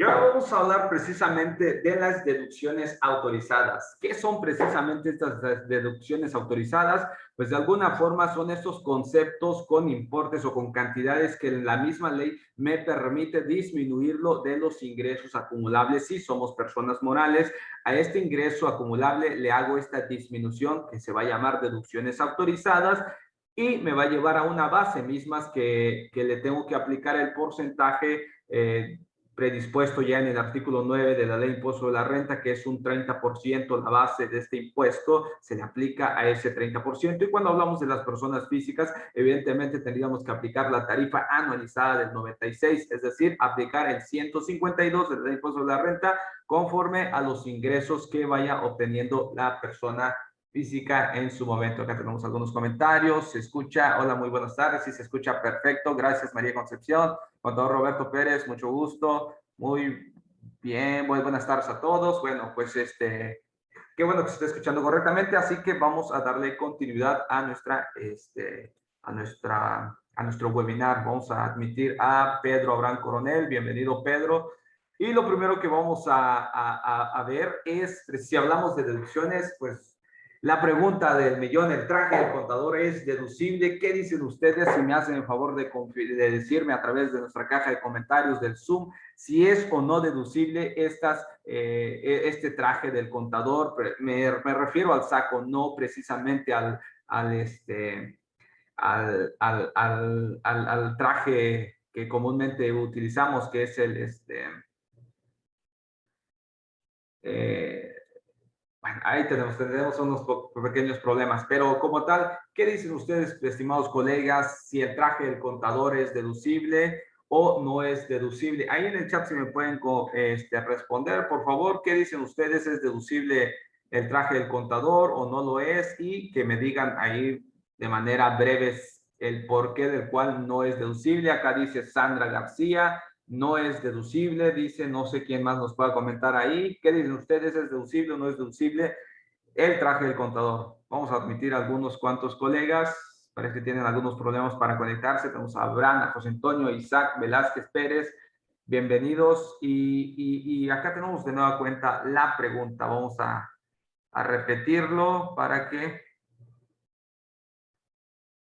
Y ahora vamos a hablar precisamente de las deducciones autorizadas. ¿Qué son precisamente estas deducciones autorizadas? Pues de alguna forma son estos conceptos con importes o con cantidades que la misma ley me permite disminuirlo de los ingresos acumulables si somos personas morales. A este ingreso acumulable le hago esta disminución que se va a llamar deducciones autorizadas y me va a llevar a una base mismas que le tengo que aplicar el porcentaje predispuesto ya en el artículo 9 de la ley de impuesto de la renta, que es un 30% la base de este impuesto, se le aplica a ese 30%. Y cuando hablamos de las personas físicas, evidentemente tendríamos que aplicar la tarifa anualizada del 96, es decir, aplicar el 152 de la ley de impuesto de la renta conforme a los ingresos que vaya obteniendo la persona física en su momento. Acá tenemos algunos comentarios. Se escucha, hola, muy buenas tardes. Sí, se escucha perfecto. Gracias, María Concepción. Contador Roberto Pérez, mucho gusto. Muy bien, muy buenas tardes a todos. Bueno, pues qué bueno que se esté escuchando correctamente. Así que vamos a darle continuidad a nuestro webinar. Vamos a admitir a Pedro Abraham Coronel. Bienvenido, Pedro. Y lo primero que vamos a ver es, si hablamos de deducciones, pues la pregunta del millón, el traje del contador es deducible. ¿Qué dicen ustedes? Si me hacen el favor de decirme a través de nuestra caja de comentarios del Zoom si es o no deducible este traje del contador. Me refiero al saco, no precisamente al traje que comúnmente utilizamos, que es eh, bueno, ahí tenemos unos pequeños problemas, pero como tal, ¿qué dicen ustedes, estimados colegas, si el traje del contador es deducible o no es deducible? Ahí en el chat si me pueden responder, por favor, ¿qué dicen ustedes? ¿Es deducible el traje del contador o no lo es? Y que me digan ahí de manera breve el porqué del cual no es deducible. Acá dice Sandra García, no es deducible, dice, no sé quién más nos pueda comentar ahí. ¿Qué dicen ustedes? ¿Es deducible o no es deducible el traje del contador? Vamos a admitir a algunos cuantos colegas, parece que tienen algunos problemas para conectarse. Tenemos a Abraham, a José Antonio, Isaac, Velázquez Pérez, bienvenidos. Y acá tenemos de nueva cuenta la pregunta. Vamos a repetirlo para que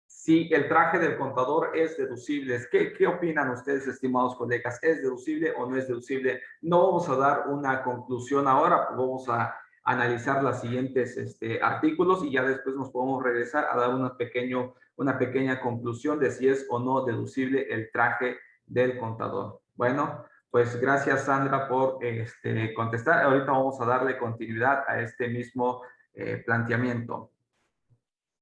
si el traje del contador es deducible. ¿Qué opinan ustedes, estimados colegas? ¿Es deducible o no es deducible? No vamos a dar una conclusión ahora, vamos a analizar los siguientes artículos y ya después nos podemos regresar a dar una pequeña conclusión de si es o no deducible el traje del contador. Bueno, pues gracias, Sandra, por contestar. Ahorita vamos a darle continuidad a este mismo planteamiento.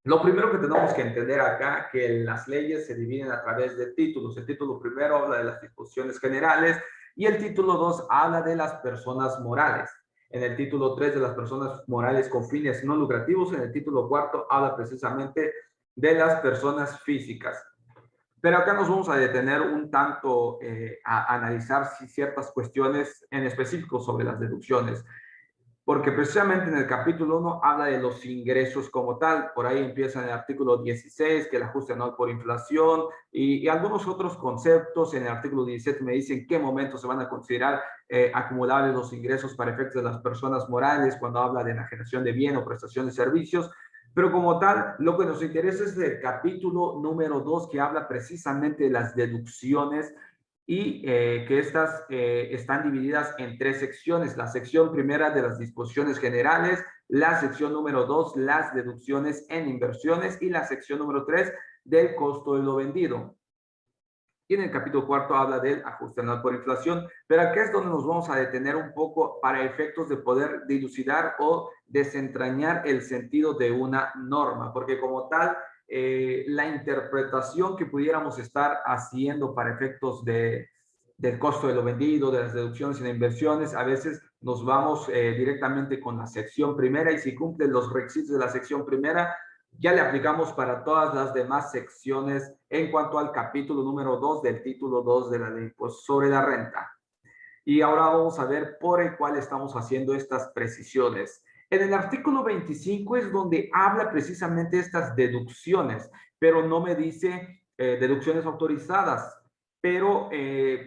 Lo primero que tenemos que entender acá que las leyes se dividen a través de títulos. El título primero habla de las disposiciones generales y el título 2 habla de las personas morales. En el título 3 de las personas morales con fines no lucrativos, en el título 4 habla precisamente de las personas físicas. Pero acá nos vamos a detener un tanto a analizar ciertas cuestiones en específico sobre las deducciones. Porque precisamente en el capítulo 1 habla de los ingresos como tal. Por ahí empieza en el artículo 16, que el ajuste anual por inflación y algunos otros conceptos. En el artículo 17 me dicen qué momentos se van a considerar acumulables los ingresos para efectos de las personas morales cuando habla de enajenación de bien o prestación de servicios. Pero como tal, lo que nos interesa es el capítulo número 2, que habla precisamente de las deducciones y que estas están divididas en tres secciones. La sección primera de las disposiciones generales, la sección número 2, las deducciones en inversiones y la sección número 3 del costo de lo vendido. Y en el capítulo cuarto habla del ajuste anual por inflación, pero aquí es donde nos vamos a detener un poco para efectos de poder dilucidar o desentrañar el sentido de una norma, porque como tal, la interpretación que pudiéramos estar haciendo para efectos del costo de lo vendido, de las deducciones en inversiones, a veces nos vamos directamente con la sección primera y si cumplen los requisitos de la sección primera, ya le aplicamos para todas las demás secciones en cuanto al capítulo número 2 del título 2 de la ley sobre la renta. Y ahora vamos a ver por el cual estamos haciendo estas precisiones. En el artículo 25 es donde habla precisamente estas deducciones, pero no me dice deducciones autorizadas. pero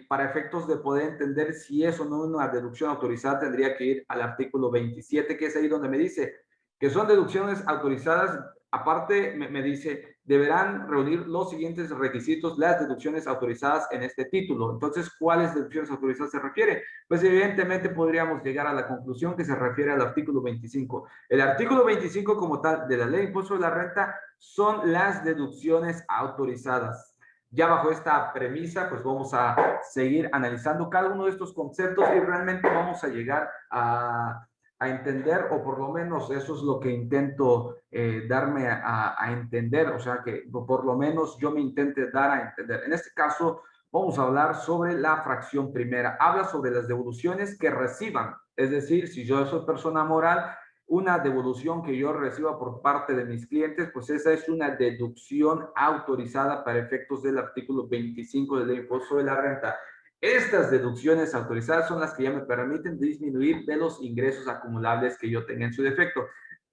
para efectos de poder entender si es o no una deducción autorizada, tendría que ir al artículo 27, que es ahí donde me dice que son deducciones autorizadas. Aparte, me dice, deberán reunir los siguientes requisitos las deducciones autorizadas en este título. Entonces, ¿cuáles deducciones autorizadas se refiere? Pues evidentemente podríamos llegar a la conclusión que se refiere al artículo 25. El artículo 25 como tal de la Ley de Impuesto de la Renta son las deducciones autorizadas. Ya bajo esta premisa, pues vamos a seguir analizando cada uno de estos conceptos y realmente vamos a llegar a entender, o por lo menos eso es lo que intento darme a entender, o sea que por lo menos yo me intente dar a entender. En este caso, vamos a hablar sobre la fracción primera. Habla sobre las devoluciones que reciban, es decir, si yo soy persona moral, una devolución que yo reciba por parte de mis clientes, pues esa es una deducción autorizada para efectos del artículo 25 del impuesto de la renta. Estas deducciones autorizadas son las que ya me permiten disminuir de los ingresos acumulables que yo tenga en su defecto.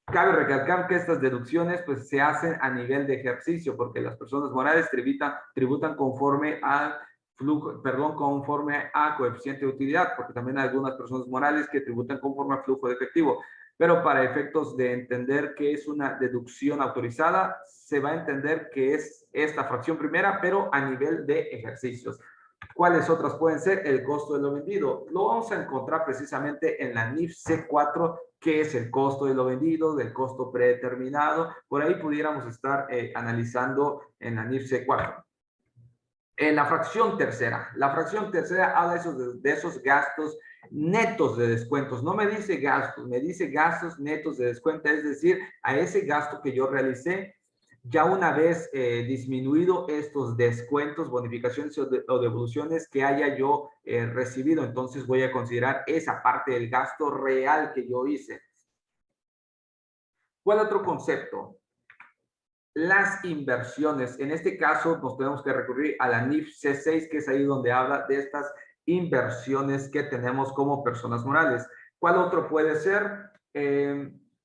Cabe recalcar que estas deducciones pues se hacen a nivel de ejercicio porque las personas morales tributan conforme a flujo, perdón, conforme a coeficiente de utilidad, porque también hay algunas personas morales que tributan conforme a flujo de efectivo. Pero para efectos de entender qué es una deducción autorizada, se va a entender que es esta fracción primera, pero a nivel de ejercicios. ¿Cuáles otras pueden ser? El costo de lo vendido. Lo vamos a encontrar precisamente en la NIF C4, que es el costo de lo vendido, del costo predeterminado. Por ahí pudiéramos estar analizando en la NIF C4. En la fracción tercera habla de esos gastos netos de descuentos. No me dice gastos, me dice gastos netos de descuento, es decir, a ese gasto que yo realicé, ya una vez disminuido estos descuentos, bonificaciones o devoluciones que haya yo recibido, entonces voy a considerar esa parte del gasto real que yo hice. ¿Cuál otro concepto? Las inversiones. En este caso, nos tenemos que recurrir a la NIF C6, que es ahí donde habla de estas inversiones que tenemos como personas morales. ¿Cuál otro puede ser?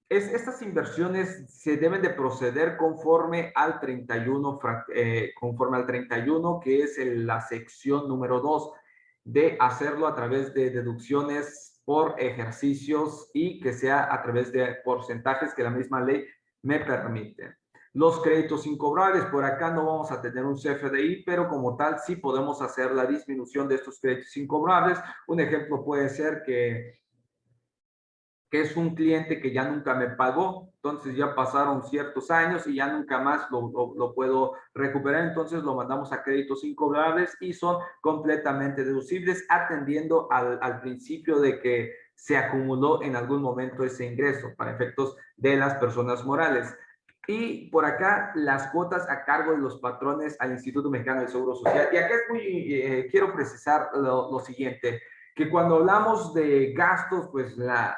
Estas inversiones se deben de proceder conforme al 31, que es la sección número 2, de hacerlo a través de deducciones por ejercicios y que sea a través de porcentajes que la misma ley me permite. Los créditos incobrables, por acá no vamos a tener un CFDI, pero como tal sí podemos hacer la disminución de estos créditos incobrables. Un ejemplo puede ser que es un cliente que ya nunca me pagó, entonces ya pasaron ciertos años y ya nunca más lo puedo recuperar, entonces lo mandamos a créditos incobrables y son completamente deducibles, atendiendo al principio de que se acumuló en algún momento ese ingreso para efectos de las personas morales. Y por acá, las cuotas a cargo de los patrones al Instituto Mexicano del Seguro Social. Y acá es muy, quiero precisar lo siguiente, que cuando hablamos de gastos, pues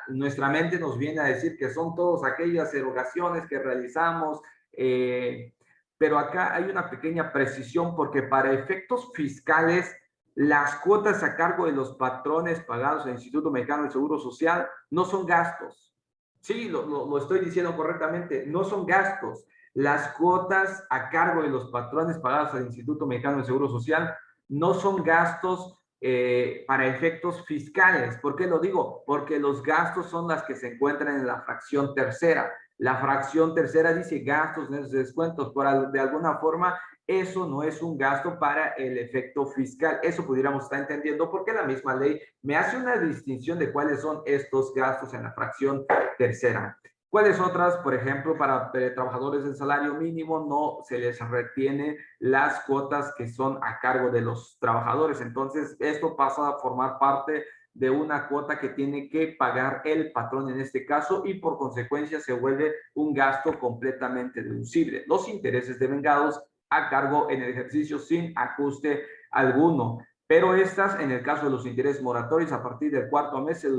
nuestra mente nos viene a decir que son todas aquellas erogaciones que realizamos, pero acá hay una pequeña precisión porque para efectos fiscales, las cuotas a cargo de los patrones pagados al Instituto Mexicano del Seguro Social no son gastos. Sí, lo estoy diciendo correctamente, no son gastos. Las cuotas a cargo de los patrones pagados al Instituto Mexicano del Seguro Social no son gastos para efectos fiscales. ¿Por qué lo digo? Porque los gastos son las que se encuentran en la fracción tercera. La fracción tercera dice gastos netos de descuentos. De alguna forma, eso no es un gasto para el efecto fiscal. Eso pudiéramos estar entendiendo porque la misma ley me hace una distinción de cuáles son estos gastos en la fracción tercera. ¿Cuáles otras? Por ejemplo, para trabajadores del salario mínimo no se les retiene las cuotas que son a cargo de los trabajadores. Entonces, esto pasa a formar parte de una cuota que tiene que pagar el patrón en este caso y por consecuencia se vuelve un gasto completamente deducible. Los intereses devengados a cargo en el ejercicio sin ajuste alguno. Pero estas, en el caso de los intereses moratorios, a partir del cuarto mes se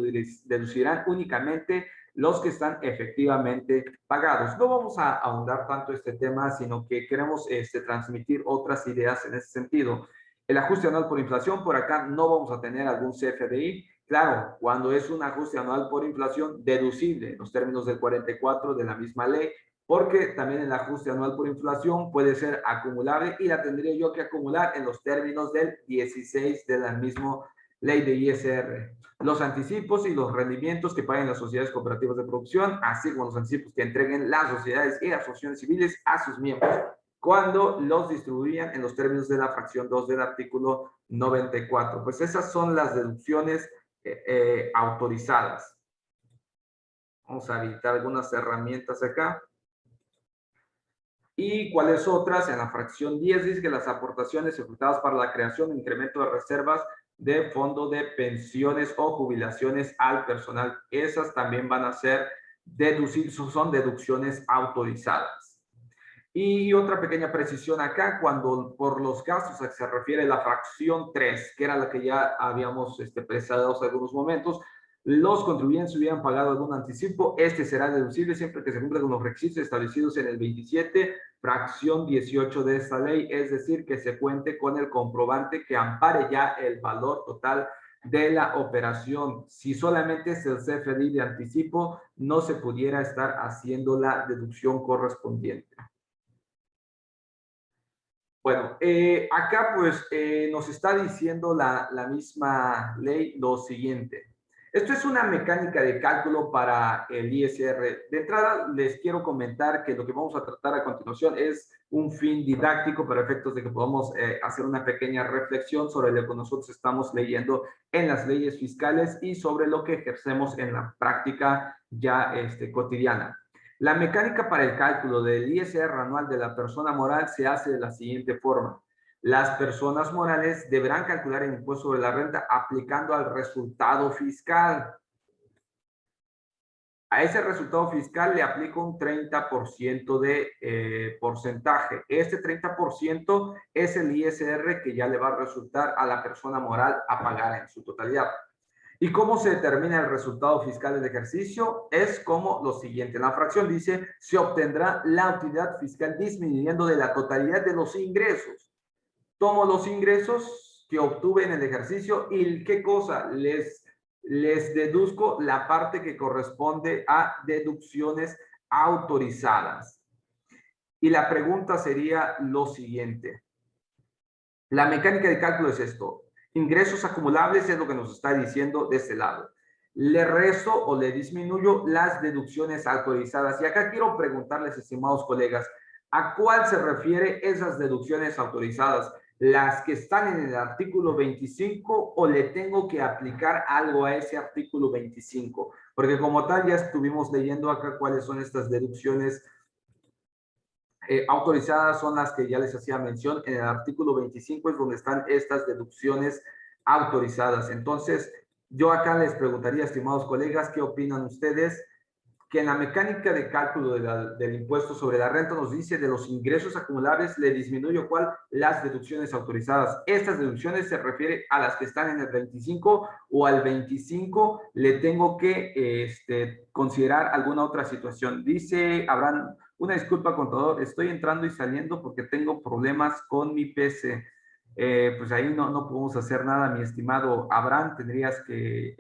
deducirán únicamente los que están efectivamente pagados. No vamos a ahondar tanto este tema, sino que queremos transmitir otras ideas en ese sentido. El ajuste anual por inflación, por acá no vamos a tener algún CFDI. Claro, cuando es un ajuste anual por inflación deducible, en los términos del 44 de la misma ley, porque también el ajuste anual por inflación puede ser acumulable y la tendría yo que acumular en los términos del 16 de la misma ley de ISR. Los anticipos y los rendimientos que paguen las sociedades cooperativas de producción, así como los anticipos que entreguen las sociedades y asociaciones civiles a sus miembros, cuando los distribuían en los términos de la fracción 2 del artículo 94. Pues esas son las deducciones autorizadas. Vamos a habilitar algunas herramientas acá. ¿Y cuáles otras? En la fracción 10 dice que las aportaciones efectuadas para la creación o incremento de reservas de fondo de pensiones o jubilaciones al personal, esas también van a ser deducibles, son deducciones autorizadas. Y otra pequeña precisión acá, cuando por los gastos a que se refiere la fracción 3, que era la que ya habíamos precisado hace algunos momentos, los contribuyentes hubieran pagado algún anticipo, este será deducible siempre que se cumpla con los requisitos establecidos en el 27, fracción 18 de esta ley, es decir, que se cuente con el comprobante que ampare ya el valor total de la operación. Si solamente es el CFDI de anticipo, no se pudiera estar haciendo la deducción correspondiente. Bueno, acá pues nos está diciendo la misma ley lo siguiente. Esto es una mecánica de cálculo para el ISR. De entrada, les quiero comentar que lo que vamos a tratar a continuación es un fin didáctico para efectos de que podamos hacer una pequeña reflexión sobre lo que nosotros estamos leyendo en las leyes fiscales y sobre lo que ejercemos en la práctica ya cotidiana. La mecánica para el cálculo del ISR anual de la persona moral se hace de la siguiente forma. Las personas morales deberán calcular el impuesto sobre la renta aplicando al resultado fiscal. A ese resultado fiscal le aplico un 30% de porcentaje. Este 30% es el ISR que ya le va a resultar a la persona moral a pagar en su totalidad. ¿Y cómo se determina el resultado fiscal del ejercicio? Es como lo siguiente. La fracción dice, se obtendrá la utilidad fiscal disminuyendo de la totalidad de los ingresos. Tomo los ingresos que obtuve en el ejercicio y ¿qué cosa? Les deduzco la parte que corresponde a deducciones autorizadas. Y la pregunta sería lo siguiente. La mecánica de cálculo es esto. Ingresos acumulables es lo que nos está diciendo de este lado. Le resto o le disminuyo las deducciones autorizadas. Y acá quiero preguntarles, estimados colegas, ¿a cuál se refiere esas deducciones autorizadas? ¿Las que están en el artículo 25 o le tengo que aplicar algo a ese artículo 25? Porque como tal ya estuvimos leyendo acá cuáles son estas deducciones autorizadas, son las que ya les hacía mención. En el artículo 25 es donde están estas deducciones autorizadas. Entonces, yo acá les preguntaría, estimados colegas, ¿qué opinan ustedes? Que en la mecánica de cálculo del impuesto sobre la renta nos dice de los ingresos acumulables le disminuyo ¿cuál? Las deducciones autorizadas. Estas deducciones se refiere a las que están en el 25 o al 25 le tengo que considerar alguna otra situación. Dice Abraham, una disculpa contador, estoy entrando y saliendo porque tengo problemas con mi PC. Pues ahí no podemos hacer nada, mi estimado Abraham, tendrías que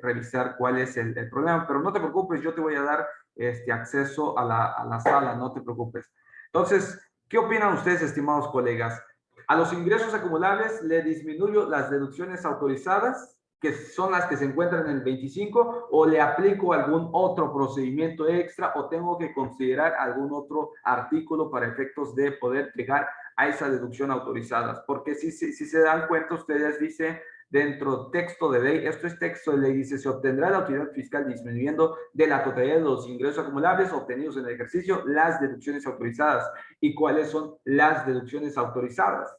revisar cuál es el problema, pero no te preocupes, yo te voy a dar acceso a la sala, no te preocupes. Entonces, ¿qué opinan ustedes, estimados colegas? A los ingresos acumulables le disminuyo las deducciones autorizadas, que son las que se encuentran en el 25, o le aplico algún otro procedimiento extra, o tengo que considerar algún otro artículo para efectos de poder llegar a esa deducción autorizadas, porque si se dan cuenta, ustedes dicen dentro texto de ley, esto es texto de ley, dice, se obtendrá la utilidad fiscal disminuyendo de la totalidad de los ingresos acumulables obtenidos en el ejercicio las deducciones autorizadas. ¿Y cuáles son las deducciones autorizadas?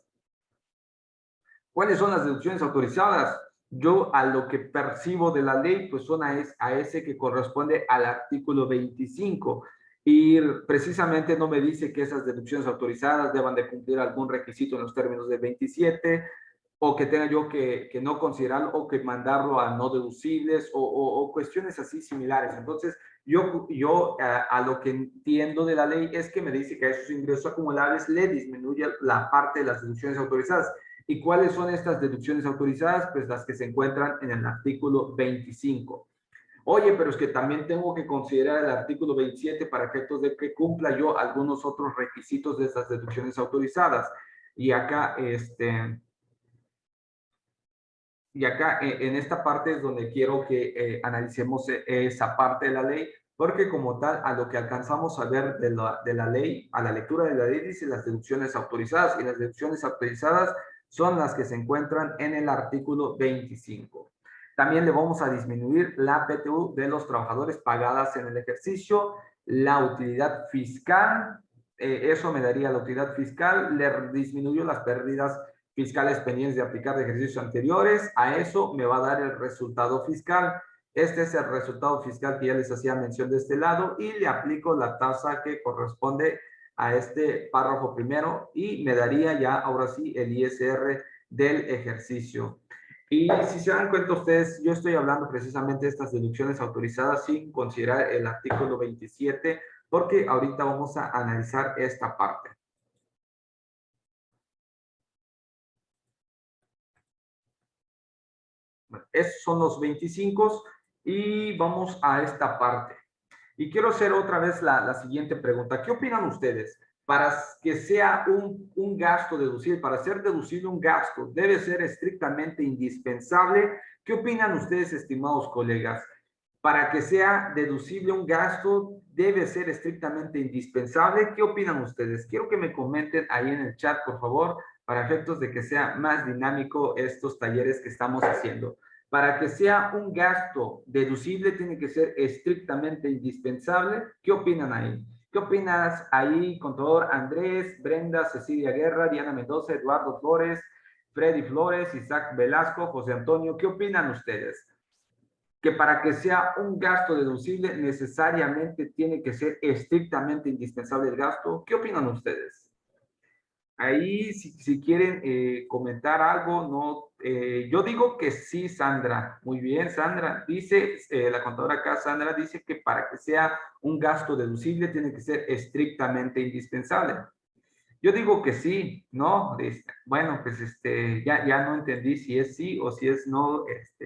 ¿Cuáles son las deducciones autorizadas? Yo a lo que percibo de la ley, pues son a ese que corresponde al artículo 25. Y precisamente no me dice que esas deducciones autorizadas deban de cumplir algún requisito en los términos del 27 o que tenga yo que no considerarlo o que mandarlo a no deducibles o cuestiones así similares. Entonces, yo a lo que entiendo de la ley es que me dice que a esos ingresos acumulables le disminuye la parte de las deducciones autorizadas. ¿Y cuáles son estas deducciones autorizadas? Pues las que se encuentran en el artículo 25. Oye, pero es que también tengo que considerar el artículo 27 para efectos de que cumpla yo algunos otros requisitos de esas deducciones autorizadas. Y acá, en esta parte es donde quiero que analicemos esa parte de la ley, porque como tal, a lo que alcanzamos a ver de la ley, a la lectura de la ley, dice las deducciones autorizadas, y las deducciones autorizadas son las que se encuentran en el artículo 25. También le vamos a disminuir la PTU de los trabajadores pagadas en el ejercicio, la utilidad fiscal, eso me daría la utilidad fiscal, le disminuyó las pérdidas fiscales pendientes de aplicar de ejercicios anteriores, a eso me va a dar el resultado fiscal. Este es el resultado fiscal que ya les hacía mención de este lado y le aplico la tasa que corresponde a este párrafo primero y me daría ya ahora sí el ISR del ejercicio. Y si se dan cuenta ustedes, yo estoy hablando precisamente de estas deducciones autorizadas sin considerar el artículo 27, porque ahorita vamos a analizar esta parte. Esos son los 25 y vamos a esta parte. Y quiero hacer otra vez la siguiente pregunta. ¿Qué opinan ustedes? Para que sea un gasto deducible, para ser deducible un gasto, debe ser estrictamente indispensable. ¿Qué opinan ustedes, estimados colegas? Para que sea deducible un gasto, debe ser estrictamente indispensable. ¿Qué opinan ustedes? Quiero que me comenten ahí en el chat, por favor, para efectos de que sea más dinámico estos talleres que estamos haciendo. Para que sea un gasto deducible, tiene que ser estrictamente indispensable. ¿Qué opinan ahí? ¿Qué opinas ahí, contador Andrés, Brenda, Cecilia Guerra, Diana Mendoza, Eduardo Flores, Freddy Flores, Isaac Velasco, José Antonio? ¿Qué opinan ustedes? Que para que sea un gasto deducible necesariamente tiene que ser estrictamente indispensable el gasto. ¿Qué opinan ustedes? Ahí, si quieren comentar algo, no, yo digo que sí, Sandra. Muy bien, Sandra. Dice, la contadora acá, Sandra, dice que para que sea un gasto deducible tiene que ser estrictamente indispensable. Yo digo que sí, ¿no? Bueno, pues ya no entendí si es sí o si es no,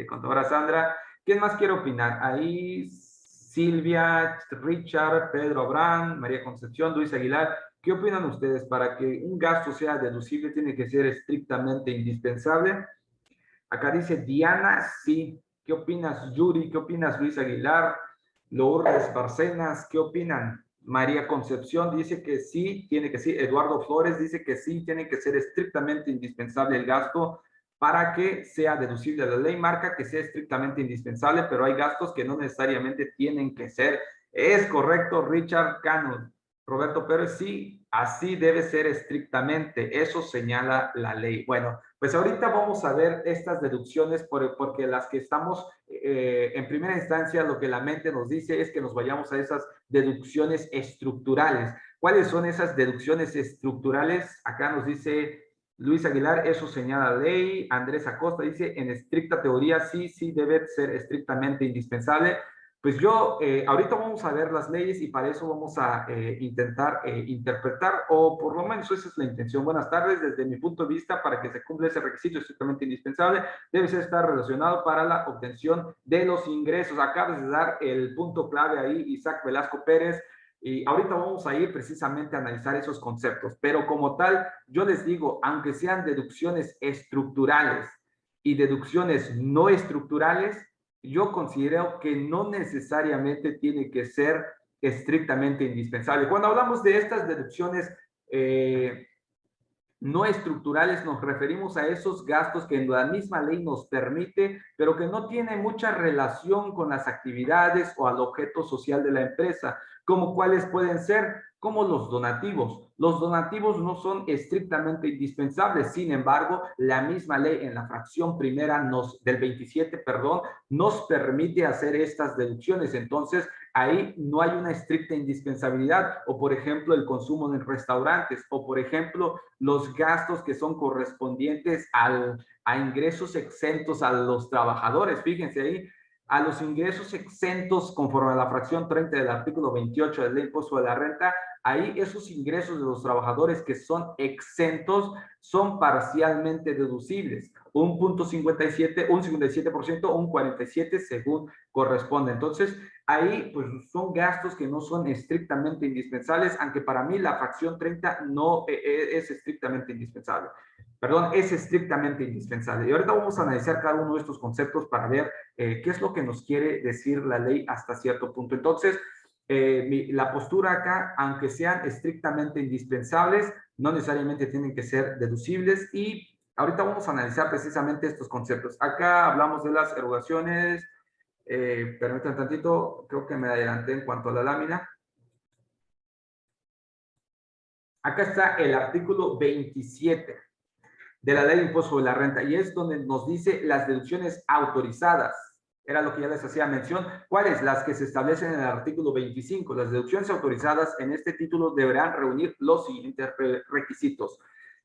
contadora Sandra. ¿Quién más quiere opinar? Ahí Silvia, Richard, Pedro Abraham, María Concepción, Luis Aguilar. ¿Qué opinan ustedes? Para que un gasto sea deducible tiene que ser estrictamente indispensable. Acá dice Diana, sí. ¿Qué opinas, Yuri? ¿Qué opinas, Luis Aguilar? Lourdes Barcenas, ¿qué opinan? María Concepción dice que sí, tiene que sí. Eduardo Flores dice que sí, tiene que ser estrictamente indispensable el gasto para que sea deducible. La ley marca que sea estrictamente indispensable, pero hay gastos que no necesariamente tienen que ser. Es correcto, Richard Cano. Roberto Pérez, sí, así debe ser estrictamente. Eso señala la ley. Bueno, pues ahorita vamos a ver estas deducciones porque las que estamos en primera instancia, lo que la mente nos dice es que nos vayamos a esas deducciones estructurales. ¿Cuáles son esas deducciones estructurales? Acá nos dice Luis Aguilar, eso señala la ley. Andrés Acosta dice, en estricta teoría, sí debe ser estrictamente indispensable. Pues yo, ahorita vamos a ver las leyes y para eso vamos a intentar interpretar, o por lo menos esa es la intención. Buenas tardes, desde mi punto de vista, para que se cumpla ese requisito estrictamente indispensable, debe estar relacionado para la obtención de los ingresos. Acabas de dar el punto clave ahí, Isaac Velasco Pérez, y ahorita vamos a ir precisamente a analizar esos conceptos, pero como tal, yo les digo, aunque sean deducciones estructurales y deducciones no estructurales, yo considero que no necesariamente tiene que ser estrictamente indispensable. Cuando hablamos de estas deducciones no estructurales, nos referimos a esos gastos que la misma ley nos permite, pero que no tiene mucha relación con las actividades o al objeto social de la empresa, como cuáles pueden ser, como los donativos. Los donativos no son estrictamente indispensables, sin embargo, la misma ley en la fracción primera del 27, perdón, nos permite hacer estas deducciones. Entonces, ahí no hay una estricta indispensabilidad, o por ejemplo, el consumo en restaurantes, o por ejemplo, los gastos que son correspondientes a ingresos exentos a los trabajadores. Fíjense ahí, a los ingresos exentos conforme a la fracción 30 del artículo 28 de la ley de impuesto de la renta, ahí esos ingresos de los trabajadores que son exentos son parcialmente deducibles. Un 57%, un 57% o un 47% según corresponde. Entonces, ahí pues son gastos que no son estrictamente indispensables, aunque para mí la fracción 30 no es estrictamente indispensable. Perdón, es estrictamente indispensable. Y ahorita vamos a analizar cada uno de estos conceptos para ver qué es lo que nos quiere decir la ley hasta cierto punto. Entonces, la postura acá, aunque sean estrictamente indispensables, no necesariamente tienen que ser deducibles y ahorita vamos a analizar precisamente estos conceptos. Acá hablamos de las erogaciones, permítanme tantito, creo que me adelanté en cuanto a la lámina. Acá está el artículo 27 de la ley de impuesto sobre la renta y es donde nos dice las deducciones autorizadas. Era lo que ya les hacía mención. ¿Cuáles? Las que se establecen en el artículo 25. Las deducciones autorizadas en este título deberán reunir los siguientes requisitos.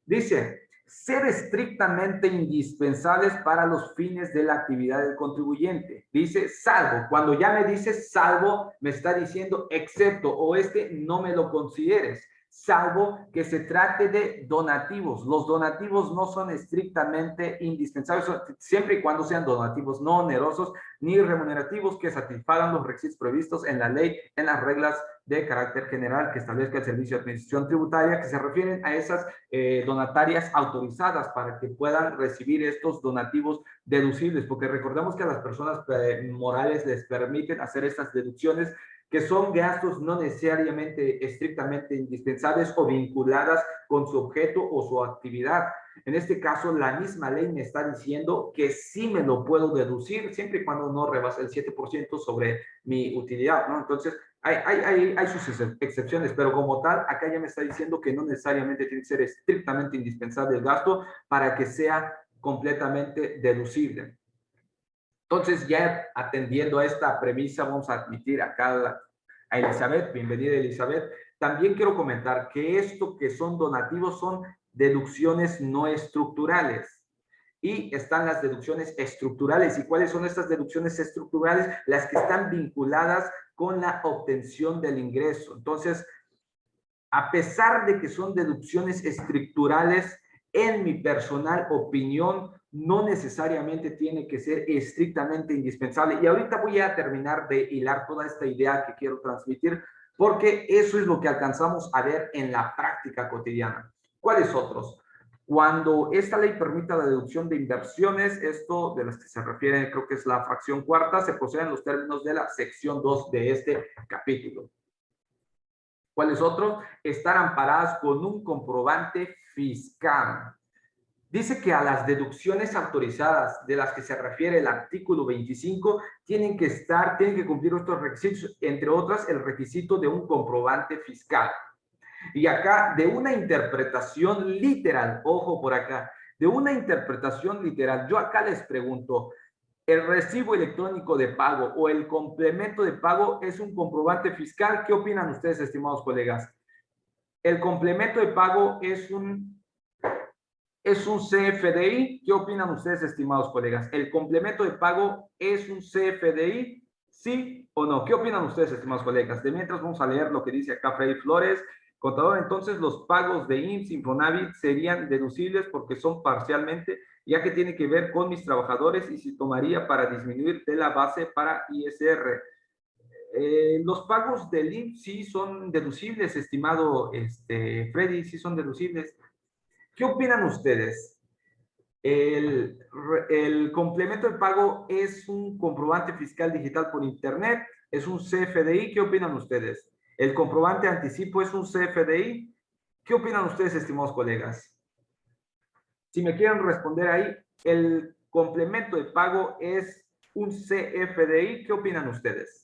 Dice, ser estrictamente indispensables para los fines de la actividad del contribuyente. Dice, salvo. Cuando ya me dice salvo, me está diciendo excepto o no me lo consideres, salvo que se trate de donativos. Los donativos no son estrictamente indispensables, siempre y cuando sean donativos no onerosos ni remunerativos que satisfagan los requisitos previstos en la ley, en las reglas de carácter general que establezca el Servicio de Administración Tributaria, que se refieren a esas donatarias autorizadas para que puedan recibir estos donativos deducibles, porque recordemos que a las personas morales les permiten hacer estas deducciones que son gastos no necesariamente estrictamente indispensables o vinculadas con su objeto o su actividad. En este caso, la misma ley me está diciendo que sí me lo puedo deducir siempre y cuando no rebase el 7% sobre mi utilidad, ¿no? Entonces, hay sus excepciones, pero como tal, acá ya me está diciendo que no necesariamente tiene que ser estrictamente indispensable el gasto para que sea completamente deducible. Entonces, ya atendiendo a esta premisa, vamos a admitir acá a Elizabeth. Bienvenida, Elizabeth. También quiero comentar que esto que son donativos son deducciones no estructurales. Y están las deducciones estructurales. ¿Y cuáles son estas deducciones estructurales? Las que están vinculadas con la obtención del ingreso. Entonces, a pesar de que son deducciones estructurales, en mi personal opinión, no necesariamente tiene que ser estrictamente indispensable. Y ahorita voy a terminar de hilar toda esta idea que quiero transmitir, porque eso es lo que alcanzamos a ver en la práctica cotidiana. ¿Cuáles otros? Cuando esta ley permita la deducción de inversiones, esto de las que se refiere, creo que es la fracción cuarta, se procede en los términos de la sección 2 de este capítulo. ¿Cuál es otro? Estar amparadas con un comprobante fiscal. Dice que a las deducciones autorizadas de las que se refiere el artículo 25 tienen que cumplir estos requisitos, entre otras el requisito de un comprobante fiscal. Y acá, de una interpretación literal, ojo por acá, de una interpretación literal, yo acá les pregunto, ¿el recibo electrónico de pago o el complemento de pago es un comprobante fiscal? ¿Qué opinan ustedes, estimados colegas? ¿El complemento de pago es un CFDI? ¿Qué opinan ustedes, estimados colegas? ¿El complemento de pago es un CFDI? ¿Sí o no? ¿Qué opinan ustedes, estimados colegas? De mientras vamos a leer lo que dice acá Freddy Flores. Contador, entonces los pagos de IMSS, Infonavit serían deducibles porque son parcialmente, ya que tiene que ver con mis trabajadores y se tomaría para disminuir de la base para ISR. Los pagos del IMSS sí son deducibles, estimado Freddy, sí son deducibles. ¿Qué opinan ustedes? El complemento de pago es un comprobante fiscal digital por internet, es un CFDI. ¿Qué opinan ustedes? ¿El comprobante anticipo es un CFDI? ¿Qué opinan ustedes, estimados colegas? Si me quieren responder ahí, ¿el complemento de pago es un CFDI? ¿Qué opinan ustedes?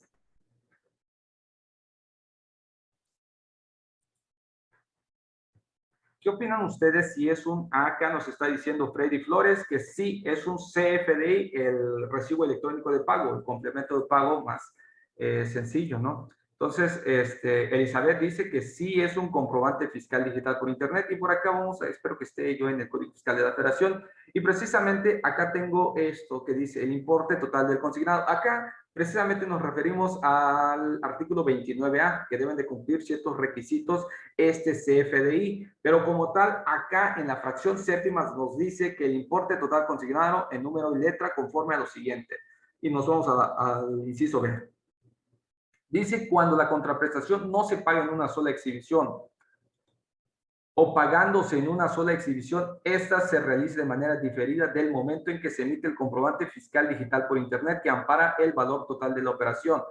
¿Qué opinan ustedes si es acá nos está diciendo Freddy Flores que sí es un CFDI, el recibo electrónico de pago, el complemento de pago más sencillo, ¿no? Entonces, Elizabeth dice que sí es un comprobante fiscal digital por Internet y por acá vamos a, espero que esté yo en el Código Fiscal de la Federación y precisamente acá tengo esto que dice el importe total del consignado. Acá precisamente nos referimos al artículo 29A, que deben de cumplir ciertos requisitos este CFDI, pero como tal, acá en la fracción séptima nos dice que el importe total consignado en número y letra conforme a lo siguiente. Y nos vamos al inciso B. Dice cuando la contraprestación no se paga en una sola exhibición o pagándose en una sola exhibición, esta se realiza de manera diferida del momento en que se emite el comprobante fiscal digital por Internet que ampara el valor total de la operación.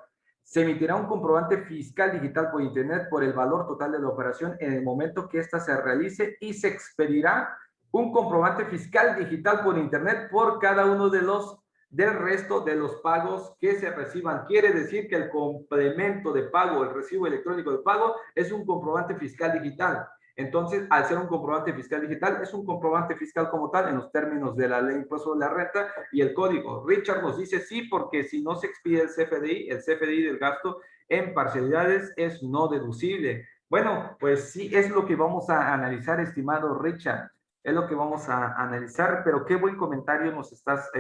Se emitirá un comprobante fiscal digital por Internet por el valor total de la operación en el momento que ésta se realice y se expedirá un comprobante fiscal digital por Internet por cada uno del resto de los pagos que se reciban. Quiere decir que el complemento de pago, el recibo electrónico de pago, es un comprobante fiscal digital. Entonces, al ser un comprobante fiscal digital, es un comprobante fiscal como tal en los términos de la ley de impuesto de la renta y el código. Richard nos dice sí, porque si no se expide el CFDI del gasto en parcialidades es no deducible. Bueno, pues sí, es lo que vamos a analizar, estimado Richard. Es lo que vamos a analizar, pero qué buen comentario nos estás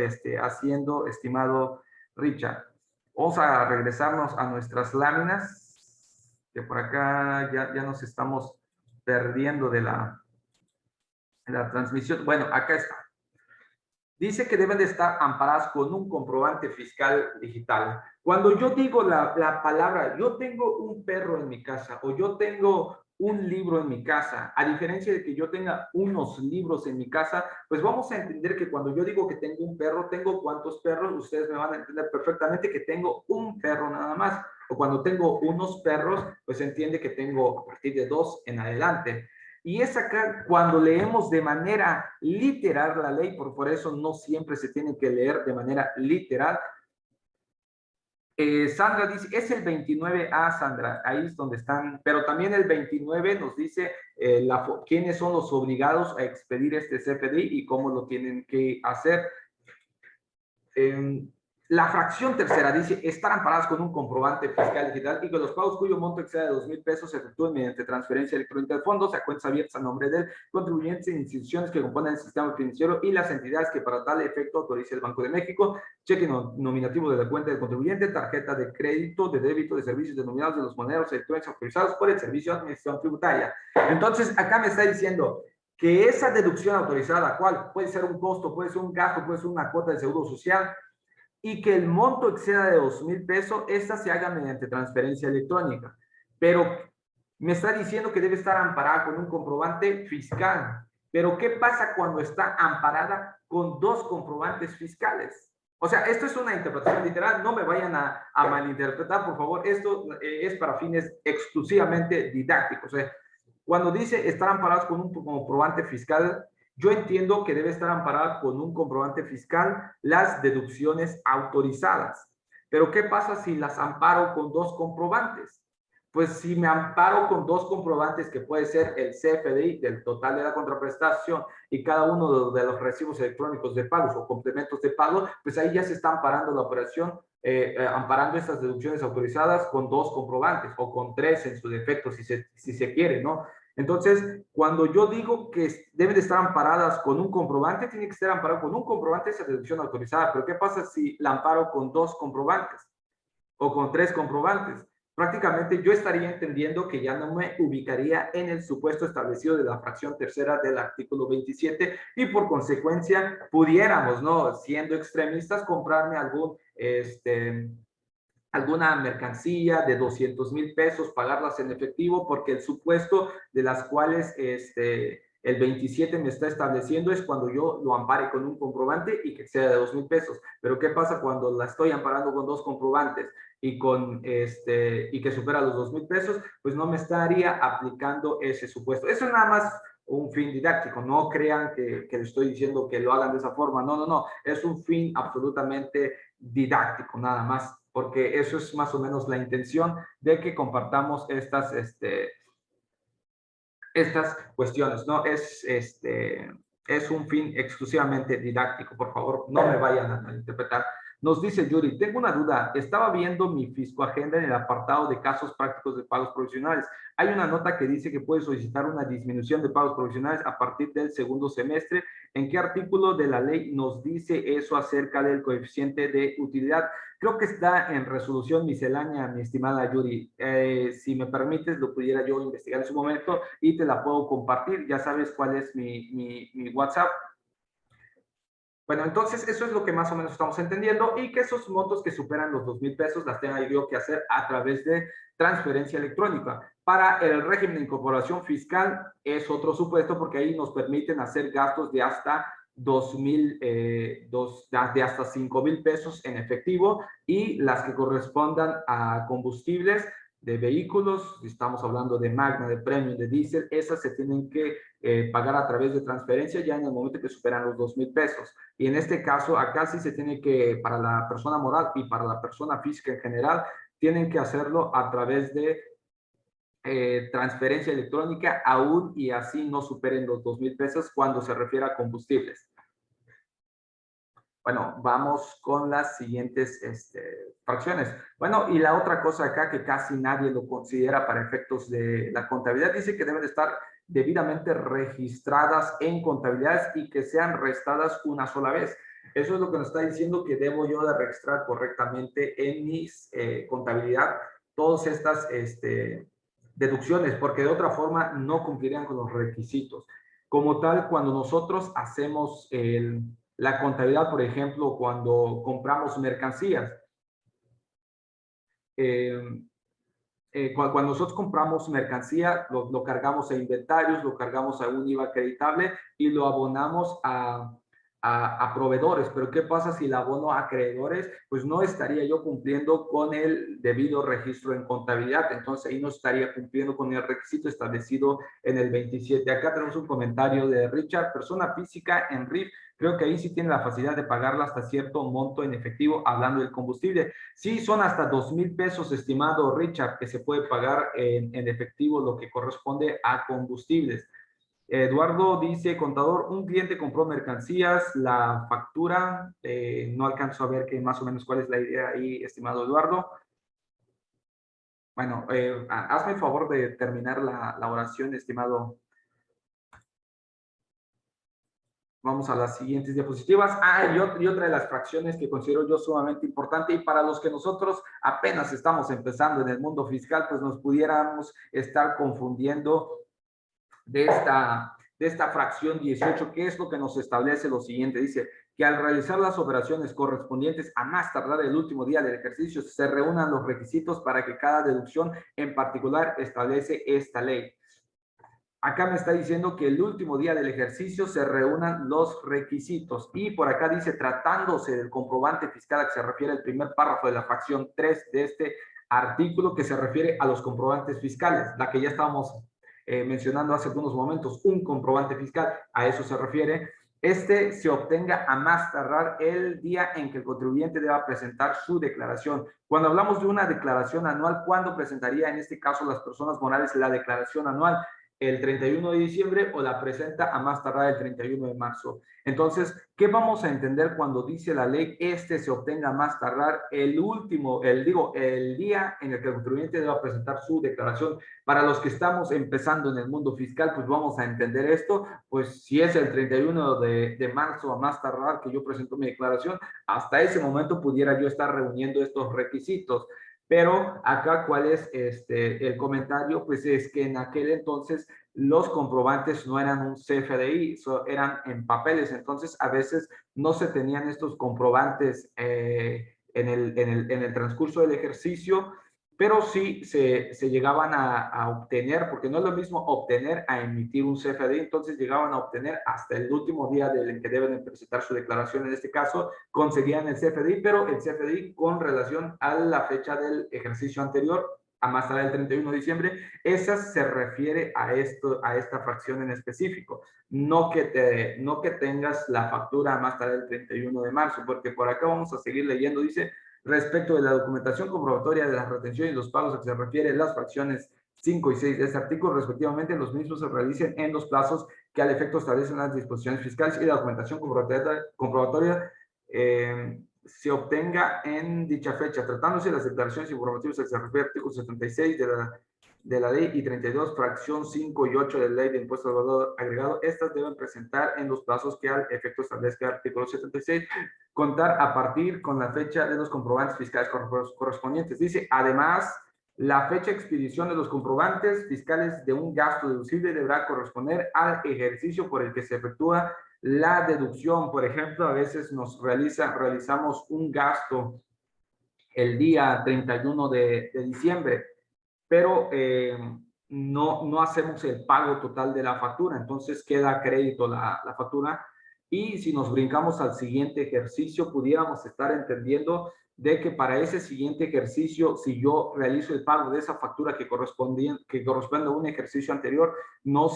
haciendo, estimado Richard. Vamos a regresarnos a nuestras láminas, que por acá ya nos estamos perdiendo de la transmisión. Bueno, acá está. Dice que deben de estar amparadas con un comprobante fiscal digital. Cuando yo digo la palabra, yo tengo un perro en mi casa o yo tengo un libro en mi casa, a diferencia de que yo tenga unos libros en mi casa, pues vamos a entender que cuando yo digo que tengo un perro, tengo cuántos perros, ustedes me van a entender perfectamente que tengo un perro nada más. O cuando tengo unos perros, pues se entiende que tengo a partir de 2 en adelante. Y es acá cuando leemos de manera literal la ley, por eso no siempre se tiene que leer de manera literal. Sandra dice, es el 29A, Sandra, ahí es donde están, pero también el 29 nos dice quiénes son los obligados a expedir este CFDI y cómo lo tienen que hacer. La fracción tercera dice, estar amparadas con un comprobante fiscal digital y que los pagos cuyo monto exceda de 2,000 pesos se efectúen mediante transferencia electrónica de fondos a cuentas abiertas a nombre del contribuyente e instituciones que componen el sistema financiero y las entidades que para tal efecto autorice el Banco de México, cheque nominativo de la cuenta del contribuyente, tarjeta de crédito, de débito, de servicios denominados de los monedas electrónicos autorizados por el Servicio de Administración Tributaria. Entonces, acá me está diciendo que esa deducción autorizada, ¿cuál? Puede ser un costo, puede ser un gasto, puede ser una cuota de seguro social, y que el monto exceda de 2,000 pesos, esta se haga mediante transferencia electrónica. Pero me está diciendo que debe estar amparada con un comprobante fiscal. Pero ¿qué pasa cuando está amparada con 2 comprobantes fiscales? O sea, esto es una interpretación literal, no me vayan a malinterpretar, por favor. Esto es para fines exclusivamente didácticos. Cuando dice estar amparados con un comprobante fiscal, yo entiendo que debe estar amparada con un comprobante fiscal las deducciones autorizadas. Pero ¿qué pasa si las amparo con 2 comprobantes? Pues si me amparo con 2 comprobantes, que puede ser el CFDI del total de la contraprestación y cada uno de los recibos electrónicos de pagos o complementos de pago, pues ahí ya se está amparando la operación, amparando estas deducciones autorizadas con 2 comprobantes o con 3 en su defecto, si se quiere, ¿no? Entonces, cuando yo digo que deben de estar amparadas con un comprobante, tiene que estar amparado con un comprobante esa deducción autorizada. Pero ¿qué pasa si la amparo con 2 comprobantes o con 3 comprobantes? Prácticamente yo estaría entendiendo que ya no me ubicaría en el supuesto establecido de la fracción tercera del artículo 27 y por consecuencia pudiéramos, ¿no? Siendo extremistas, comprarme alguna mercancía de 200,000 pesos, pagarlas en efectivo, porque el supuesto de las cuales el 27 me está estableciendo es cuando yo lo ampare con un comprobante y que exceda de 2,000 pesos. Pero ¿qué pasa cuando la estoy amparando con 2 comprobantes y y que supera los 2,000 pesos? Pues no me estaría aplicando ese supuesto. Eso es nada más un fin didáctico, no crean que le estoy diciendo que lo hagan de esa forma, no, es un fin absolutamente didáctico, nada más, porque eso es más o menos la intención de que compartamos estas cuestiones, ¿no? Es un fin exclusivamente didáctico, por favor, no me vayan a interpretar. Nos dice Yuri, tengo una duda. Estaba viendo mi fisco agenda en el apartado de casos prácticos de pagos provisionales. Hay una nota que dice que puede solicitar una disminución de pagos provisionales a partir del segundo semestre. ¿En qué artículo de la ley nos dice eso acerca del coeficiente de utilidad? Creo que está en resolución miscelánea, mi estimada Yuri. Si me permites, lo pudiera yo investigar en su momento y te la puedo compartir. Ya sabes cuál es mi WhatsApp. Bueno, entonces eso es lo que más o menos estamos entendiendo y que esos montos que superan los 2,000 pesos las tenga yo que hacer a través de transferencia electrónica. Para el régimen de incorporación fiscal es otro supuesto porque ahí nos permiten hacer gastos de hasta 2,000, de hasta 5,000 pesos en efectivo y las que correspondan a combustibles de vehículos, estamos hablando de Magna, de Premium, de Diesel, esas se tienen que pagar a través de transferencia ya en el momento que superan los 2,000 pesos. Y en este caso, acá sí se tiene que, para la persona moral y para la persona física en general, tienen que hacerlo a través de transferencia electrónica, aún y así no superen los 2,000 pesos cuando se refiere a combustibles. Bueno, vamos con las siguientes fracciones. Bueno, y la otra cosa acá que casi nadie lo considera para efectos de la contabilidad, dice que deben de estar debidamente registradas en contabilidades y que sean restadas una sola vez. Eso es lo que nos está diciendo que debo yo de registrar correctamente en mis contabilidad todas estas deducciones, porque de otra forma no cumplirían con los requisitos. Como tal, cuando nosotros hacemos la contabilidad, por ejemplo, cuando compramos mercancías. Cuando nosotros compramos mercancía, lo cargamos a inventarios, lo cargamos a un IVA acreditable y lo abonamos a proveedores. Pero ¿qué pasa si la abono a acreedores? Pues no estaría yo cumpliendo con el debido registro en contabilidad. Entonces ahí no estaría cumpliendo con el requisito establecido en el 27. Acá tenemos un comentario de Richard, persona física en RIF. Creo que ahí sí tiene la facilidad de pagarla hasta cierto monto en efectivo, hablando del combustible. Sí, son hasta 2,000 pesos, estimado Richard, que se puede pagar en efectivo lo que corresponde a combustibles. Eduardo dice, contador, un cliente compró mercancías, la factura, no alcanzo a ver que más o menos cuál es la idea ahí, estimado Eduardo. Bueno, hazme el favor de terminar la oración, estimado. Vamos a las siguientes diapositivas. Y otra de las fracciones que considero yo sumamente importante y para los que nosotros apenas estamos empezando en el mundo fiscal, pues nos pudiéramos estar confundiendo de esta fracción 18, que es lo que nos establece lo siguiente. Dice que al realizar las operaciones correspondientes a más tardar el último día del ejercicio, se reúnan los requisitos para que cada deducción en particular establece esta ley. Acá me está diciendo que el último día del ejercicio se reúnan los requisitos. Y por acá dice, tratándose del comprobante fiscal a que se refiere el primer párrafo de la fracción 3 de este artículo, que se refiere a los comprobantes fiscales, la que ya estábamos mencionando hace algunos momentos, un comprobante fiscal, a eso se refiere. Este se obtenga a más tardar el día en que el contribuyente deba presentar su declaración. Cuando hablamos de una declaración anual, ¿cuándo presentaría en este caso las personas morales la declaración anual? El 31 de diciembre o la presenta a más tardar el 31 de marzo. Entonces, ¿qué vamos a entender cuando dice la ley se obtenga a más tardar el día en el que el contribuyente deba presentar su declaración? Para los que estamos empezando en el mundo fiscal, pues vamos a entender esto, pues si es el 31 de marzo a más tardar que yo presento mi declaración, hasta ese momento pudiera yo estar reuniendo estos requisitos. Pero acá, ¿cuál es el comentario? Pues es que en aquel entonces los comprobantes no eran un CFDI, eran en papeles. Entonces, a veces no se tenían estos comprobantes en el transcurso del ejercicio, pero sí se llegaban a obtener, porque no es lo mismo obtener a emitir un CFDI, entonces llegaban a obtener hasta el último día del que deben presentar su declaración. En este caso, conseguían el CFDI, pero el CFDI con relación a la fecha del ejercicio anterior, a más tarde del 31 de diciembre, esa se refiere a esta fracción en específico, no que tengas la factura a más tarde del 31 de marzo, porque por acá vamos a seguir leyendo, dice, respecto de la documentación comprobatoria de la retención y los pagos a que se refieren las fracciones 5 y 6 de este artículo, respectivamente, los mismos se realicen en los plazos que al efecto establecen las disposiciones fiscales y la documentación comprobatoria se obtenga en dicha fecha, tratándose de las declaraciones informativas que se refiere al artículo 76 de la ley y 32, fracción 5 y 8 de la ley de impuesto al valor agregado. Estas deben presentar en los plazos que al efecto establezca el artículo 76, contar a partir con la fecha de los comprobantes fiscales correspondientes. Dice, además, la fecha de expedición de los comprobantes fiscales de un gasto deducible deberá corresponder al ejercicio por el que se efectúa la deducción. Por ejemplo, a veces realizamos un gasto el día 31 de diciembre, pero no hacemos el pago total de la factura, entonces queda a crédito la factura. Y si nos brincamos al siguiente ejercicio, pudiéramos estar entendiendo de que para ese siguiente ejercicio, si yo realizo el pago de esa factura que corresponde a un ejercicio anterior, no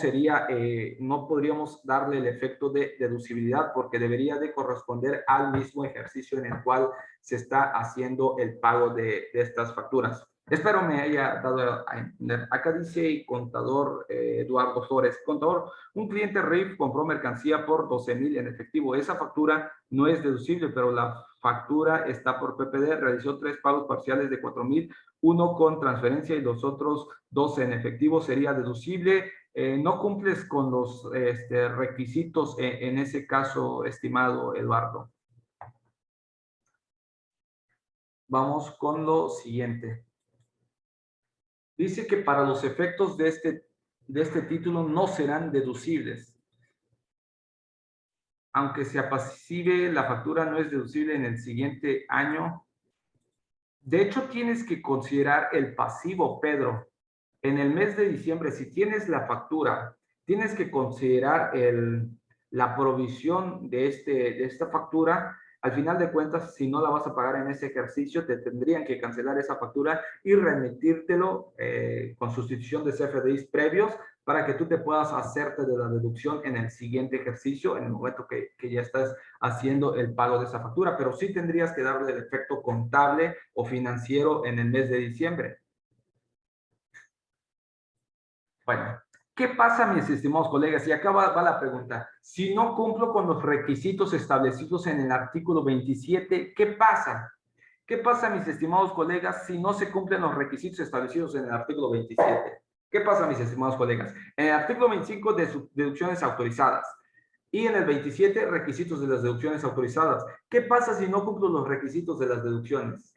podríamos darle el efecto de deducibilidad, porque debería de corresponder al mismo ejercicio en el cual se está haciendo el pago de estas facturas. Espero me haya dado a entender. Acá dice contador Eduardo Flores. Contador, un cliente RIF compró mercancía por 12,000 en efectivo. Esa factura no es deducible, pero la factura está por PPD. Realizó 3 pagos parciales de 4,000, uno con transferencia y los otros 12 en efectivo. ¿Sería deducible? No cumples con los requisitos en ese caso, estimado Eduardo. Vamos con lo siguiente. Dice que para los efectos de este título no serán deducibles. Aunque se apasive, la factura no es deducible en el siguiente año. De hecho, tienes que considerar el pasivo, Pedro. En el mes de diciembre, si tienes la factura, tienes que considerar la provisión de esta factura. Al final de cuentas, si no la vas a pagar en ese ejercicio, te tendrían que cancelar esa factura y remitírtelo con sustitución de CFDIs previos para que tú te puedas hacerte de la deducción en el siguiente ejercicio, en el momento que ya estás haciendo el pago de esa factura. Pero sí tendrías que darle el efecto contable o financiero en el mes de diciembre. Bueno, ¿qué pasa, mis estimados colegas? Y acá va la pregunta. Si no cumplo con los requisitos establecidos en el artículo 27, ¿qué pasa? ¿Qué pasa, mis estimados colegas, si no se cumplen los requisitos establecidos en el artículo 27? ¿Qué pasa, mis estimados colegas? En el artículo 25, de deducciones autorizadas. Y en el 27, requisitos de las deducciones autorizadas. ¿Qué pasa si no cumplo los requisitos de las deducciones?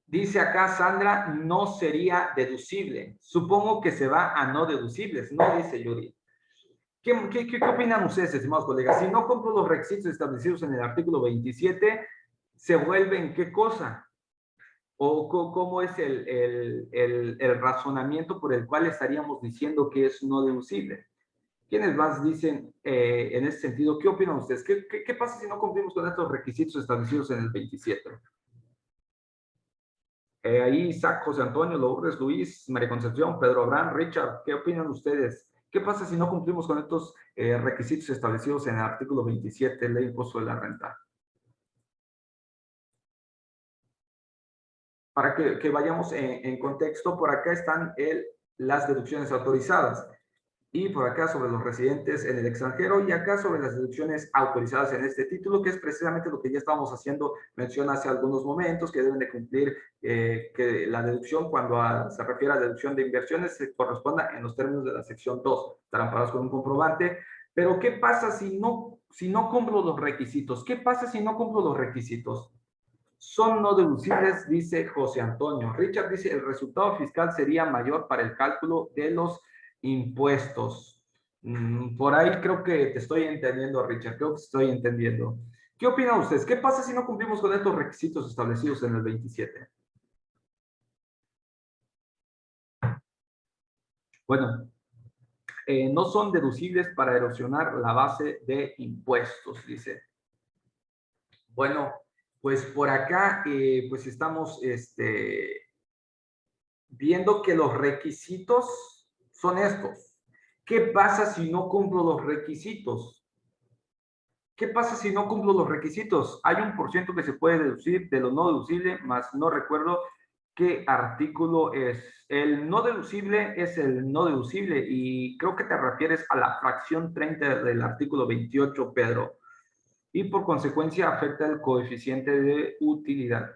Dice acá Sandra, no sería deducible. Supongo que se va a no deducibles, no dice Yuri. ¿Qué opinan ustedes, estimados colegas? Si no cumplo los requisitos establecidos en el artículo 27, ¿se vuelven qué cosa? ¿O cómo es el razonamiento por el cual estaríamos diciendo que es no deducible? ¿Quiénes más dicen en ese sentido? ¿Qué opinan ustedes? ¿Qué pasa si no cumplimos con estos requisitos establecidos en el 27? Ahí Isaac, José Antonio, Lourdes, Luis, María Concepción, Pedro Abraham, Richard, ¿qué opinan ustedes? ¿Qué pasa si no cumplimos con estos requisitos establecidos en el artículo 27 de Ley de Impuesto de la Renta? Para que vayamos en contexto, por acá están las deducciones autorizadas. Y por acá sobre los residentes en el extranjero y acá sobre las deducciones autorizadas en este título, que es precisamente lo que ya estábamos haciendo mención hace algunos momentos, que deben de cumplir que la deducción cuando se refiere a deducción de inversiones se corresponda en los términos de la sección 2, estarán parados con un comprobante. Pero ¿qué pasa si no cumplo los requisitos? ¿Qué pasa si no cumplo los requisitos? Son no deducibles, dice José Antonio. Richard dice, el resultado fiscal sería mayor para el cálculo de los impuestos. Por ahí creo que te estoy entendiendo, Richard. Creo que estoy entendiendo. ¿Qué opinan ustedes? ¿Qué pasa si no cumplimos con estos requisitos establecidos en el 27? Bueno, no son deducibles para erosionar la base de impuestos, dice. Bueno, pues por acá, pues estamos viendo que los requisitos son estos. ¿Qué pasa si no cumplo los requisitos? ¿Qué pasa si no cumplo los requisitos? Hay un por ciento que se puede deducir de lo no deducible, más no recuerdo ¿Qué artículo es? El no deducible es el no deducible y creo que te refieres a la fracción 30 del artículo 28, Pedro. Y por consecuencia afecta el coeficiente de utilidad.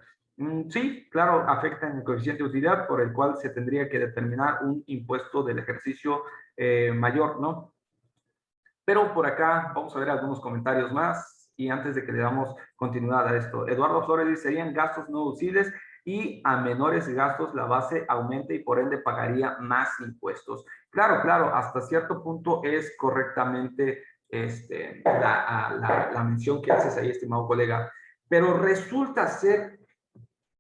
Sí, claro, afecta en el coeficiente de utilidad por el cual se tendría que determinar un impuesto del ejercicio mayor, ¿no? Pero por acá vamos a ver algunos comentarios más y antes de que le damos continuidad a esto. Eduardo Flores dice, serían gastos no deducibles y a menores gastos la base aumenta y por ende pagaría más impuestos. Claro, claro, hasta cierto punto es correctamente la mención que haces ahí, estimado colega. Pero resulta ser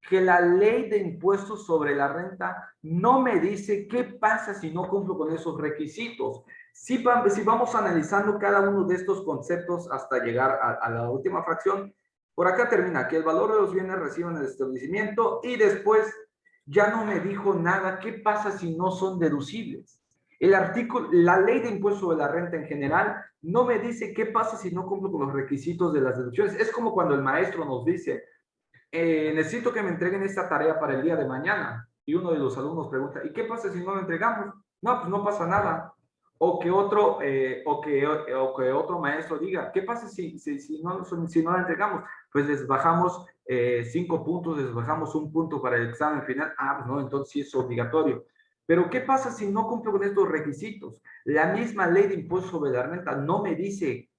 que la ley de impuestos sobre la renta no me dice qué pasa si no cumplo con esos requisitos. Si vamos analizando cada uno de estos conceptos hasta llegar a la última fracción, por acá termina que el valor de los bienes reciben en el establecimiento y después ya no me dijo nada qué pasa si no son deducibles. El artículo, la ley de impuestos sobre la renta en general no me dice qué pasa si no cumplo con los requisitos de las deducciones. Es como cuando el maestro nos dice, necesito que me entreguen esta tarea para el día de mañana. Y uno de los alumnos pregunta, ¿y qué pasa si no lo entregamos? No, pues no pasa nada. O que otro maestro diga, ¿qué pasa si no la entregamos? Pues les bajamos 5 puntos, les bajamos un punto para el examen final. Ah, pues no, entonces sí es obligatorio. Pero ¿qué pasa si no cumplo con estos requisitos? La misma ley de impuesto sobre la renta no me dice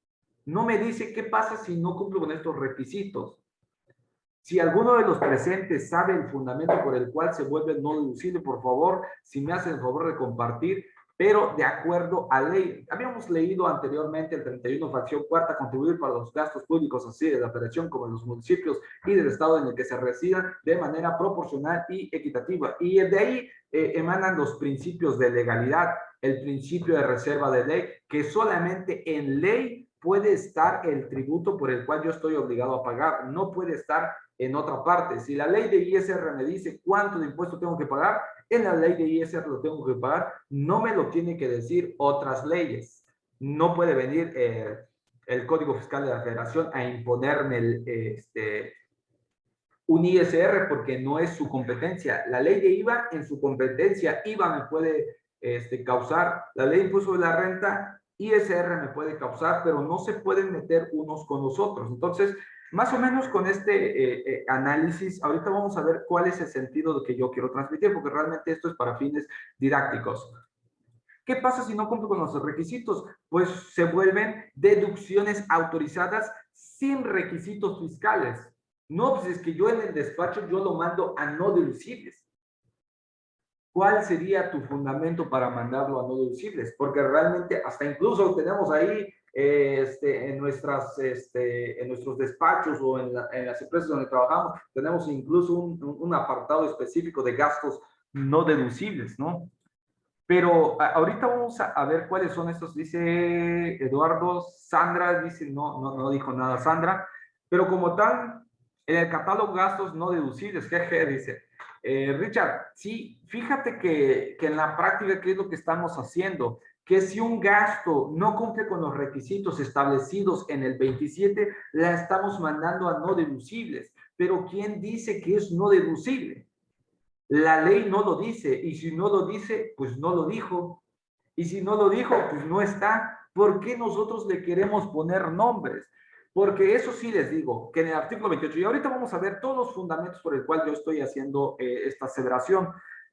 qué pasa si no cumplo con estos requisitos. Si alguno de los presentes sabe el fundamento por el cual se vuelve no deducible, por favor, si me hacen el favor de compartir, pero de acuerdo a ley. Habíamos leído anteriormente el 31, fracción cuarta, contribuir para los gastos públicos así de la federación como de los municipios y del estado en el que se resida de manera proporcional y equitativa. Y de ahí emanan los principios de legalidad, el principio de reserva de ley, que solamente en ley puede estar el tributo por el cual yo estoy obligado a pagar, no puede estar en otra parte. Si la ley de ISR me dice cuánto de impuesto tengo que pagar, en la ley de ISR lo tengo que pagar, no me lo tiene que decir otras leyes. No puede venir el Código Fiscal de la Federación a imponerme un ISR porque no es su competencia. La ley de IVA en su competencia, IVA me puede causar, la ley de impuesto de la renta, ISR me puede causar, pero no se pueden meter unos con los otros. Entonces, más o menos con este análisis, ahorita vamos a ver cuál es el sentido de que yo quiero transmitir, porque realmente esto es para fines didácticos. ¿Qué pasa si no cumplo con los requisitos? Pues se vuelven deducciones autorizadas sin requisitos fiscales. No, pues es que yo en el despacho yo lo mando a no deducibles. ¿Cuál sería tu fundamento para mandarlo a no deducibles? Porque realmente hasta incluso tenemos ahí en nuestros despachos o en las empresas donde trabajamos, tenemos incluso un apartado específico de gastos no deducibles, ¿no? Pero ahorita vamos a ver cuáles son estos. Dice Eduardo, Sandra, dice, no dijo nada Sandra, pero como tal, en el catálogo gastos no deducibles, jeje, dice. Richard, sí, fíjate que en la práctica, ¿qué es lo que estamos haciendo? Que si un gasto no cumple con los requisitos establecidos en el 27, la estamos mandando a no deducibles. Pero ¿quién dice que es no deducible? La ley no lo dice, y si no lo dice, pues no lo dijo. Y si no lo dijo, pues no está. ¿Por qué nosotros le queremos poner nombres? Porque eso sí les digo, que en el artículo 28, y ahorita vamos a ver todos los fundamentos por el cual yo estoy haciendo esta aseveración.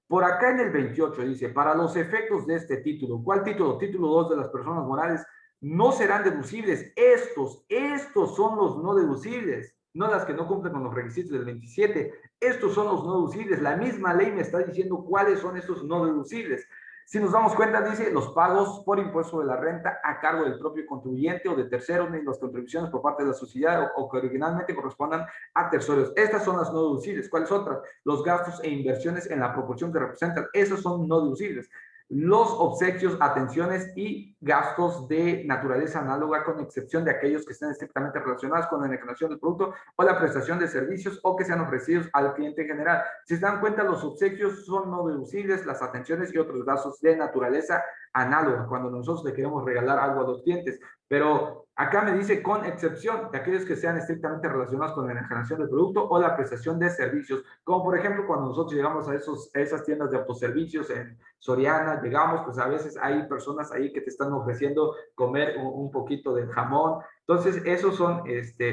Por acá en el 28 dice, para los efectos de este título, ¿cuál título? Título 2 de las personas morales, no serán deducibles. Estos son los no deducibles, no las que no cumplen con los requisitos del 27. Estos son los no deducibles. La misma ley me está diciendo cuáles son estos no deducibles. Si nos damos cuenta, dice los pagos por impuesto de la renta a cargo del propio contribuyente o de terceros, ni las contribuciones por parte de la sociedad o que originalmente correspondan a terceros. Estas son las no deducibles. ¿Cuáles otras? Los gastos e inversiones en la proporción que representan. Esos son no deducibles. Los obsequios, atenciones y gastos de naturaleza análoga, con excepción de aquellos que estén estrictamente relacionados con la enajenación del producto o la prestación de servicios o que sean ofrecidos al cliente en general. Si se dan cuenta, los obsequios son no deducibles, las atenciones y otros gastos de naturaleza análoga, cuando nosotros le queremos regalar algo a los clientes. Pero Acá me dice con excepción de aquellos que sean estrictamente relacionados con la enajenación del producto o la prestación de servicios, como por ejemplo cuando nosotros llegamos a esas tiendas de autoservicios en Soriana, llegamos, pues a veces hay personas ahí que te están ofreciendo comer un poquito de jamón. Entonces, esos son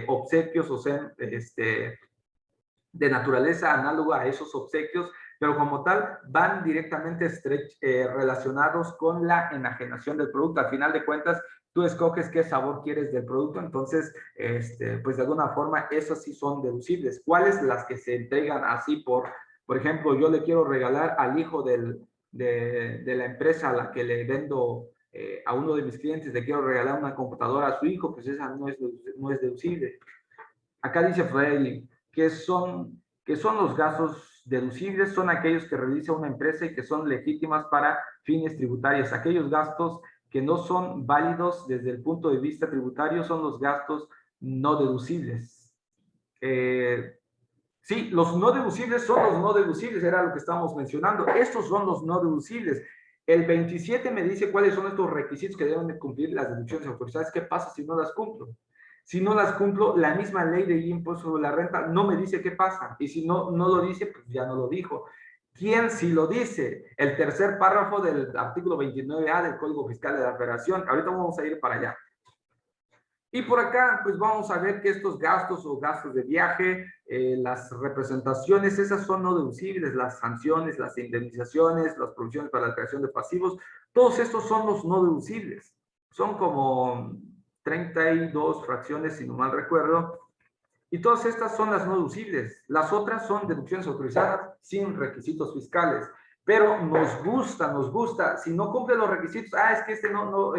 obsequios o sean de naturaleza análoga a esos obsequios, pero como tal van directamente relacionados con la enajenación del producto. Al final de cuentas, tú escoges qué sabor quieres del producto, entonces, pues de alguna forma, esas sí son deducibles. ¿Cuáles? Las que se entregan así por ejemplo, yo le quiero regalar al hijo de la empresa a la que le vendo a uno de mis clientes, le quiero regalar una computadora a su hijo, pues esa no es deducible. Acá dice Freddy que son los gastos deducibles, son aquellos que realiza una empresa y que son legítimas para fines tributarios. Aquellos gastos que no son válidos desde el punto de vista tributario son los gastos no deducibles. Sí, los no deducibles son los no deducibles, era lo que estábamos mencionando. Estos son los no deducibles. El 27 me dice cuáles son estos requisitos que deben de cumplir las deducciones autorizadas. ¿Qué pasa si no las cumplo? Si no las cumplo, la misma ley de impuesto sobre la renta no me dice qué pasa. Y si no lo dice, pues ya no lo dijo. ¿Quién sí lo dice? El tercer párrafo del artículo 29A del Código Fiscal de la Federación. Ahorita vamos a ir para allá. Y por acá, pues vamos a ver que estos gastos o gastos de viaje, las representaciones, esas son no deducibles, las sanciones, las indemnizaciones, las provisiones para la creación de pasivos, todos estos son los no deducibles. Son como 32 fracciones, si no mal recuerdo, y todas estas son las no deducibles. Las otras son deducciones autorizadas sin requisitos fiscales. Pero nos gusta, si no cumple los requisitos, es que no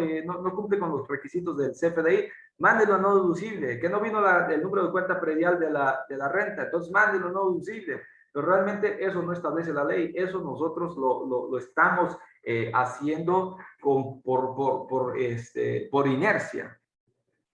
cumple con los requisitos del CFDI, mándelo a no deducible, que no vino el número de cuenta predial de la renta, entonces mándelo a no deducible. Pero realmente eso no establece la ley, eso nosotros lo estamos haciendo por inercia.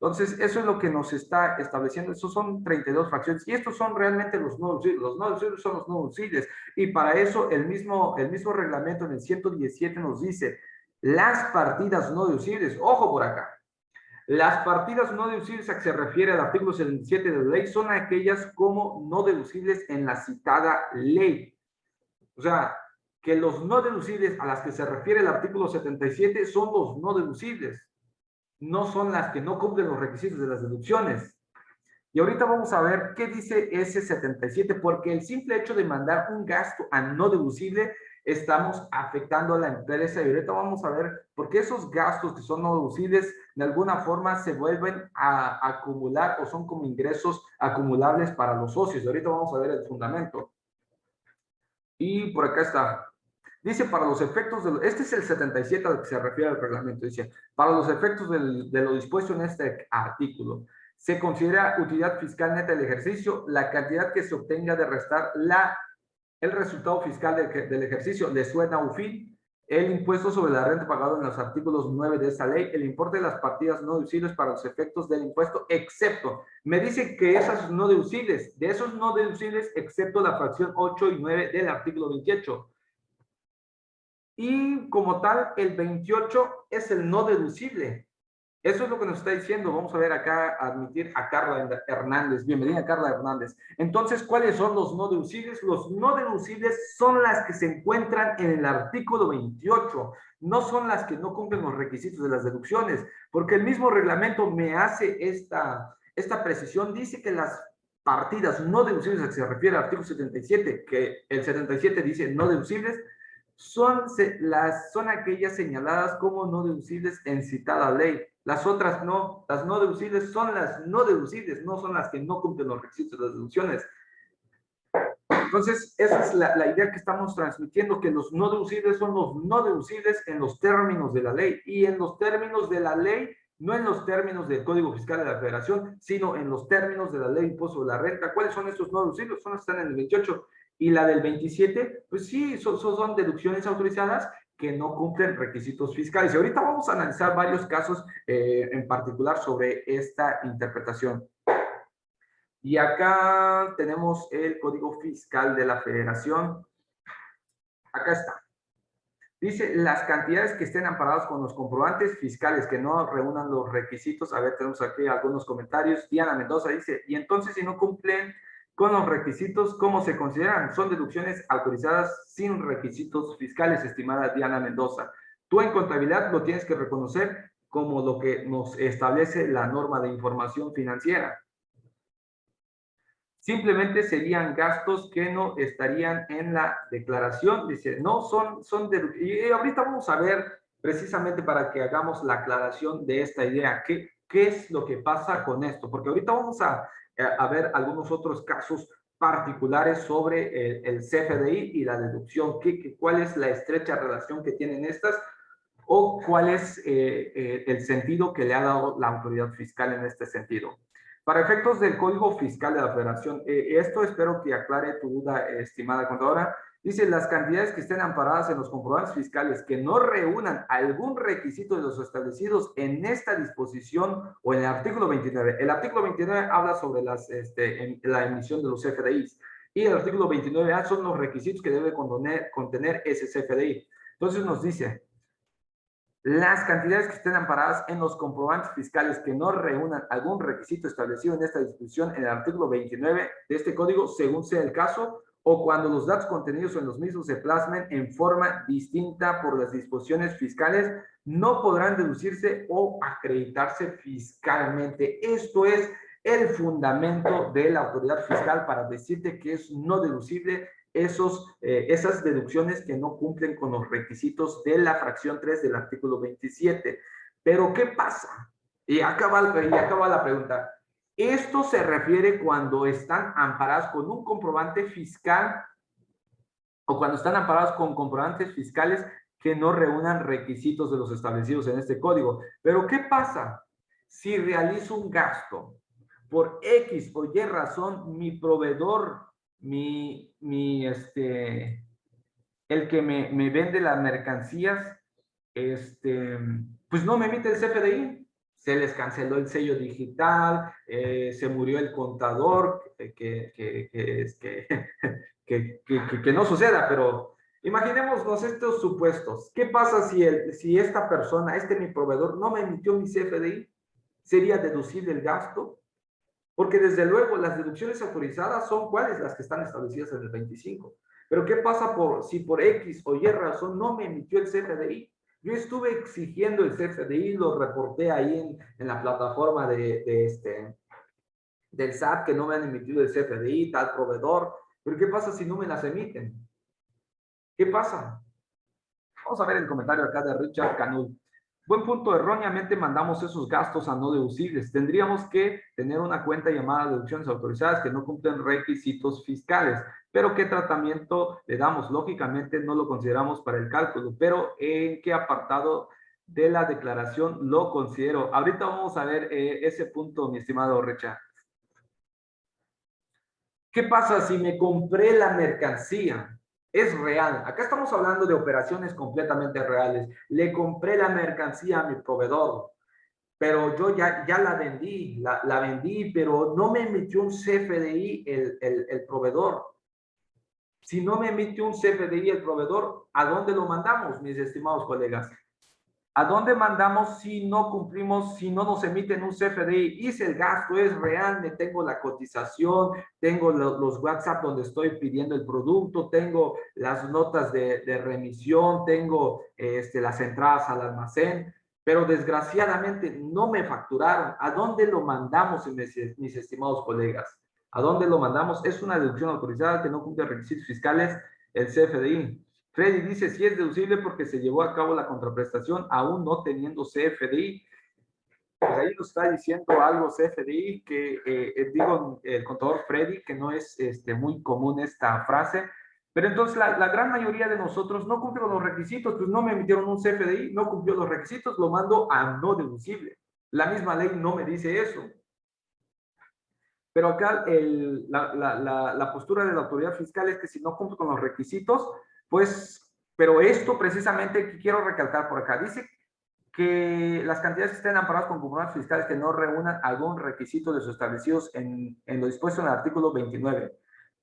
Entonces, eso es lo que nos está estableciendo. Esos son 32 fracciones. Y estos son realmente los no deducibles. Los no deducibles son los no deducibles. Y para eso el mismo reglamento en el 117 nos dice, las partidas no deducibles, ojo por acá, las partidas no deducibles a que se refiere al artículo 77 de la ley son aquellas como no deducibles en la citada ley. O sea, que los no deducibles a las que se refiere el artículo 77 son los no deducibles, no son las que no cumplen los requisitos de las deducciones. Y ahorita vamos a ver qué dice ese 77, porque el simple hecho de mandar un gasto a no deducible, estamos afectando a la empresa. Y ahorita vamos a ver por qué esos gastos que son no deducibles, de alguna forma se vuelven a acumular o son como ingresos acumulables para los socios. Y ahorita vamos a ver el fundamento. Y por acá está. Dice, para los efectos este es el 77 al que se refiere el reglamento, dice, para los efectos de lo dispuesto en este artículo, se considera utilidad fiscal neta del ejercicio la cantidad que se obtenga de restar el resultado fiscal del ejercicio, le suena UFIN, el impuesto sobre la renta pagado en los artículos 9 de esa ley, el importe de las partidas no deducibles para los efectos del impuesto, excepto, me dice que esas no deducibles, de esos no deducibles, excepto la fracción 8 y 9 del artículo 28. Y como tal, el 28 es el no deducible. Eso es lo que nos está diciendo. Vamos a ver acá, admitir a Carla Hernández. Bienvenida, Carla Hernández. Entonces, ¿cuáles son los no deducibles? Los no deducibles son las que se encuentran en el artículo 28. No son las que no cumplen los requisitos de las deducciones, porque el mismo reglamento me hace esta precisión. Dice que las partidas no deducibles a que se refiere al artículo 77, que el 77 dice no deducibles, son aquellas señaladas como no deducibles en citada ley. Las otras no. Las no deducibles son las no deducibles, no son las que no cumplen los requisitos de las deducciones. Entonces, esa es la idea que estamos transmitiendo, que los no deducibles son los no deducibles en los términos de la ley. Y en los términos de la ley, no en los términos del Código Fiscal de la Federación, sino en los términos de la Ley de Impuesto sobre la Renta. ¿Cuáles son estos no deducibles? Son las que están en el 28. Y la del 27, pues sí, son deducciones autorizadas que no cumplen requisitos fiscales. Y ahorita vamos a analizar varios casos en particular sobre esta interpretación. Y acá tenemos el Código Fiscal de la Federación. Acá está. Dice, las cantidades que estén amparadas con los comprobantes fiscales que no reúnan los requisitos. A ver, tenemos aquí algunos comentarios. Diana Mendoza dice, y entonces si no cumplen con los requisitos, ¿cómo se consideran? Son deducciones autorizadas sin requisitos fiscales, estimada Diana Mendoza. Tú en contabilidad lo tienes que reconocer como lo que nos establece la norma de información financiera. Simplemente serían gastos que no estarían en la declaración. Dice, no, y ahorita vamos a ver precisamente para que hagamos la aclaración de esta idea, qué es lo que pasa con esto, porque ahorita vamos a ver algunos otros casos particulares sobre el CFDI y la deducción, cuál es la estrecha relación que tienen estas o cuál es el sentido que le ha dado la autoridad fiscal en este sentido. Para efectos del Código Fiscal de la Federación, esto espero que aclare tu duda, estimada contadora. Dice, las cantidades que estén amparadas en los comprobantes fiscales que no reúnan algún requisito de los establecidos en esta disposición o en el artículo 29. El artículo 29 habla sobre la emisión de los CFDIs y el artículo 29A son los requisitos que debe contener ese CFDI. Entonces nos dice, las cantidades que estén amparadas en los comprobantes fiscales que no reúnan algún requisito establecido en esta disposición en el artículo 29 de este código, según sea el caso, o cuando los datos contenidos en los mismos se plasmen en forma distinta por las disposiciones fiscales, no podrán deducirse o acreditarse fiscalmente. Esto es el fundamento de la autoridad fiscal para decirte que es no deducible esas deducciones que no cumplen con los requisitos de la fracción 3 del artículo 27. Pero, ¿qué pasa? Y acaba la pregunta. Esto se refiere cuando están amparadas con un comprobante fiscal o cuando están amparadas con comprobantes fiscales que no reúnan requisitos de los establecidos en este código. Pero, ¿qué pasa si realizo un gasto por X o Y razón? Mi proveedor, el que me vende las mercancías, pues no me emite el CFDI. Se les canceló el sello digital, se murió el contador, que no suceda, pero imaginémonos estos supuestos. ¿Qué pasa si esta persona, mi proveedor, no me emitió mi CFDI? ¿Sería deducible el gasto? Porque desde luego las deducciones autorizadas son cuáles, las que están establecidas en el 25. Pero ¿qué pasa si por X o Y razón no me emitió el CFDI? Yo estuve exigiendo el CFDI, lo reporté ahí en la plataforma del SAT que no me han emitido el CFDI, tal proveedor. Pero ¿qué pasa si no me las emiten? ¿Qué pasa? Vamos a ver el comentario acá de Richard Canul. Buen punto, erróneamente mandamos esos gastos a no deducibles. Tendríamos que tener una cuenta llamada deducciones autorizadas que no cumplen requisitos fiscales. Pero ¿qué tratamiento le damos? Lógicamente no lo consideramos para el cálculo, pero ¿en qué apartado de la declaración lo considero? Ahorita vamos a ver ese punto, mi estimado Richard. ¿Qué pasa si me compré la mercancía? Es real. Acá estamos hablando de operaciones completamente reales. Le compré la mercancía a mi proveedor, pero yo ya la vendí, la vendí, pero no me emitió un CFDI el proveedor. Si no me emitió un CFDI el proveedor, ¿a dónde lo mandamos, mis estimados colegas? ¿A dónde mandamos si no cumplimos, si no nos emiten un CFDI? Hice el gasto, es real, me tengo la cotización, tengo los WhatsApp donde estoy pidiendo el producto, tengo las notas de remisión, tengo las entradas al almacén, pero desgraciadamente no me facturaron. ¿A dónde lo mandamos, mis estimados colegas? ¿A dónde lo mandamos? Es una deducción autorizada que no cumple requisitos fiscales, el CFDI. Freddy dice, si es deducible porque se llevó a cabo la contraprestación aún no teniendo CFDI. Pues ahí nos está diciendo algo CFDI, que digo el contador Freddy, que no es muy común esta frase, pero entonces la gran mayoría de nosotros no cumplimos los requisitos, pues no me emitieron un CFDI, no cumplió los requisitos, lo mando a no deducible. La misma ley no me dice eso. Pero acá la postura de la autoridad fiscal es que si no cumple con los requisitos, pues, pero esto precisamente que quiero recalcar por acá, dice que las cantidades que estén amparadas con comprobantes fiscales que no reúnan algún requisito de sus establecidos en lo dispuesto en el artículo 29.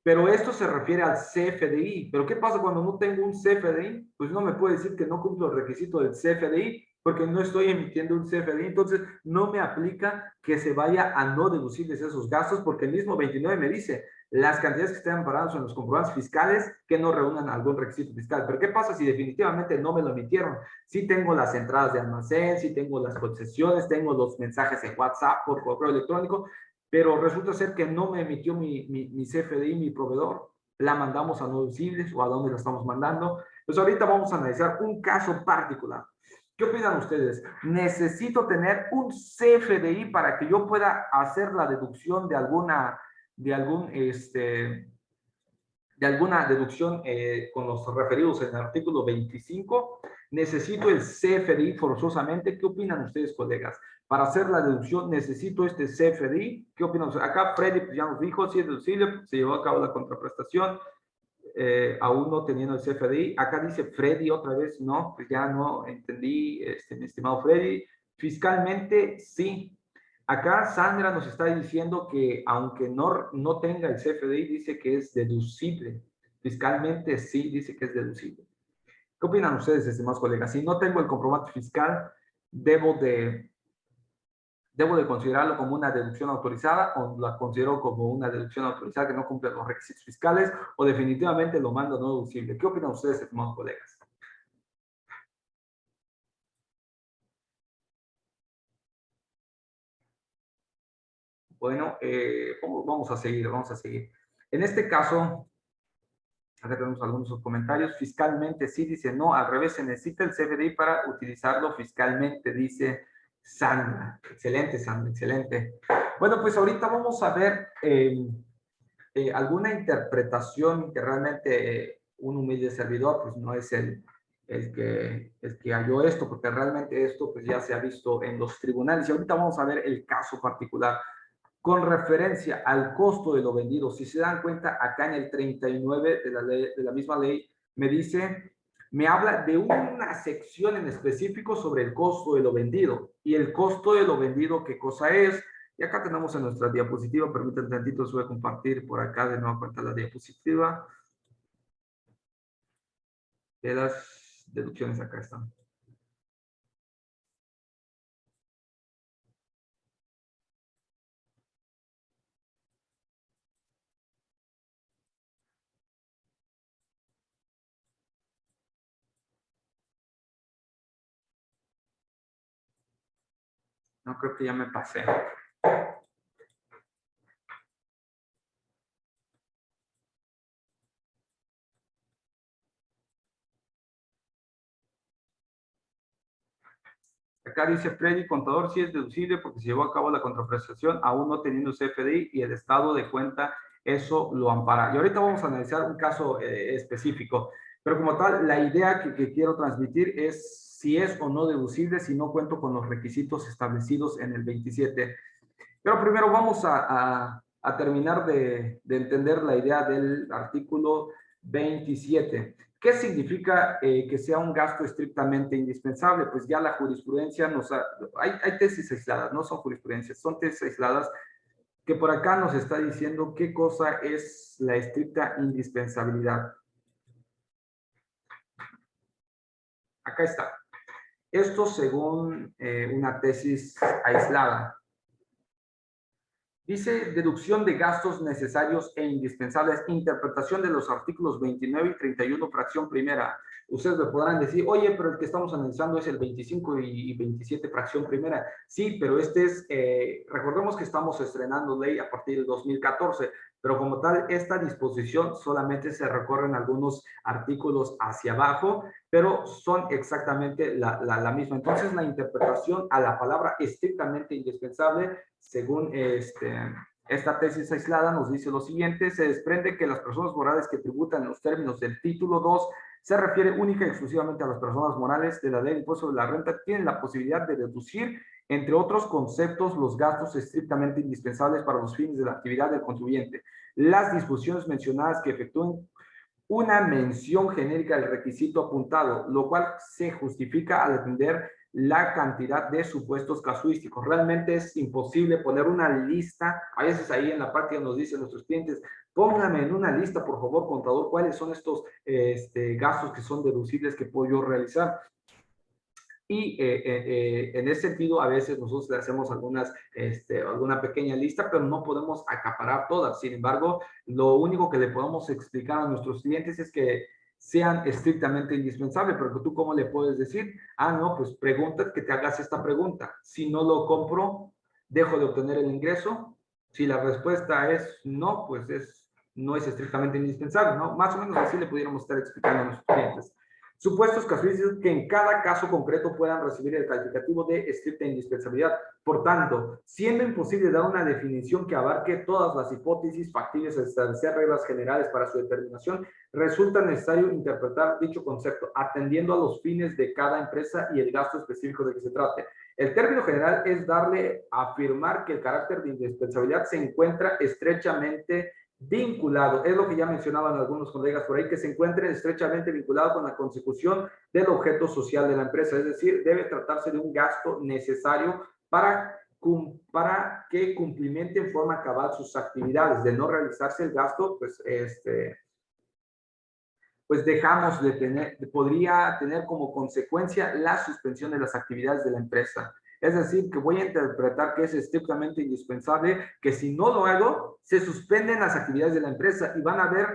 Pero esto se refiere al CFDI. ¿Pero qué pasa cuando no tengo un CFDI? Pues no me puede decir que no cumplo el requisito del CFDI porque no estoy emitiendo un CFDI. Entonces, no me aplica que se vaya a no deducibles esos gastos porque el mismo 29 me dice las cantidades que estén amparadas en los comprobantes fiscales que no reúnan algún requisito fiscal. Pero ¿qué pasa si definitivamente no me lo emitieron? Sí tengo las entradas de almacén, sí tengo las concesiones, tengo los mensajes en WhatsApp, por correo electrónico, pero resulta ser que no me emitió mi CFDI, mi proveedor. La mandamos a no deducibles o a dónde la estamos mandando. Pues ahorita vamos a analizar un caso particular. ¿Qué opinan ustedes? ¿Necesito tener un CFDI para que yo pueda hacer la deducción de alguna, de alguna deducción con los referidos en el artículo 25? ¿Necesito el CFDI forzosamente? ¿Qué opinan ustedes, colegas? Para hacer la deducción, ¿necesito este CFDI? ¿Qué opinan ustedes? Acá Freddy pues, ya nos dijo, si es deducible, se llevó a cabo la contraprestación, aún no teniendo el CFDI. Acá dice Freddy otra vez, no, pues ya no entendí, mi estimado Freddy. Fiscalmente, sí. Acá Sandra nos está diciendo que aunque no tenga el CFDI, dice que es deducible. Fiscalmente, sí, dice que es deducible. ¿Qué opinan ustedes, estimados colegas? Si no tengo el comprobante fiscal, debo de considerarlo como una deducción autorizada o la considero como una deducción autorizada que no cumple los requisitos fiscales o definitivamente lo mando no deducible. ¿Qué opinan ustedes, estimados colegas? Bueno, vamos a seguir, vamos a seguir. En este caso, acá tenemos algunos comentarios. Fiscalmente sí, dice no, al revés, se necesita el CFDI para utilizarlo fiscalmente, dice Sandra. Excelente, Sandra, excelente. Bueno, pues ahorita vamos a ver alguna interpretación que realmente un humilde servidor, pues no es el que halló esto, porque realmente esto pues ya se ha visto en los tribunales. Y ahorita vamos a ver el caso particular. Con referencia al costo de lo vendido, si se dan cuenta, acá en el 39 de la misma ley, me dice, me habla de una sección en específico sobre el costo de lo vendido. Y el costo de lo vendido, ¿qué cosa es? Y acá tenemos en nuestra diapositiva, permítanme tantito, les voy a compartir por acá de nueva cuenta la diapositiva de las deducciones, acá están. No creo que ya me pasé. Acá dice Freddy, contador sí es deducible porque se llevó a cabo la contraprestación aún no teniendo CFDI y el estado de cuenta eso lo ampara. Y ahorita vamos a analizar un caso específico, pero como tal, la idea que quiero transmitir es si es o no deducible si no cuento con los requisitos establecidos en el 27. Pero primero vamos a terminar de entender la idea del artículo 27. ¿Qué significa que sea un gasto estrictamente indispensable? Pues ya la jurisprudencia hay tesis aisladas, no son jurisprudencias, son tesis aisladas que por acá nos está diciendo qué cosa es la estricta indispensabilidad. Acá está. Esto según una tesis aislada. Dice deducción de gastos necesarios e indispensables, interpretación de los artículos 29 y 31, fracción primera. Ustedes me podrán decir, oye, pero el que estamos analizando es el 25 y 27, fracción primera. Sí, pero recordemos que estamos estrenando ley a partir del 2014, pero como tal, esta disposición solamente se recorren algunos artículos hacia abajo, pero son exactamente la misma. Entonces, la interpretación a la palabra estrictamente indispensable, según esta tesis aislada, nos dice lo siguiente: se desprende que las personas morales que tributan en los términos del título 2 se refiere única y exclusivamente a las personas morales de la ley de impuesto de la renta, tienen la posibilidad de deducir, entre otros conceptos, los gastos estrictamente indispensables para los fines de la actividad del contribuyente. Las disposiciones mencionadas que efectúen una mención genérica del requisito apuntado, lo cual se justifica al atender la cantidad de supuestos casuísticos. Realmente es imposible poner una lista. A veces ahí en la práctica nos dicen nuestros clientes, póngame en una lista, por favor, contador, cuáles son estos gastos que son deducibles que puedo yo realizar. Y en ese sentido, a veces nosotros le hacemos alguna pequeña lista, pero no podemos acaparar todas. Sin embargo, lo único que le podemos explicar a nuestros clientes es que sean estrictamente indispensables, porque tú cómo le puedes decir, no, pues pregunta que te hagas esta pregunta. Si no lo compro, dejo de obtener el ingreso. Si la respuesta es no, pues no es estrictamente indispensable, ¿no? Más o menos así le pudiéramos estar explicando a nuestros clientes. Supuestos casuísticos que en cada caso concreto puedan recibir el calificativo de estricta indispensabilidad. Por tanto, siendo imposible dar una definición que abarque todas las hipótesis factibles a establecer reglas generales para su determinación, resulta necesario interpretar dicho concepto atendiendo a los fines de cada empresa y el gasto específico de que se trate. El término general es darle a afirmar que el carácter de indispensabilidad se encuentra estrechamente vinculado, es lo que ya mencionaban algunos colegas por ahí, que se encuentre estrechamente vinculado con la consecución del objeto social de la empresa, es decir, debe tratarse de un gasto necesario para que cumplimente en forma cabal sus actividades. De no realizarse el gasto, pues dejamos de tener, podría tener como consecuencia la suspensión de las actividades de la empresa. Es decir, que voy a interpretar que es estrictamente indispensable, que si no lo hago, se suspenden las actividades de la empresa y van a ver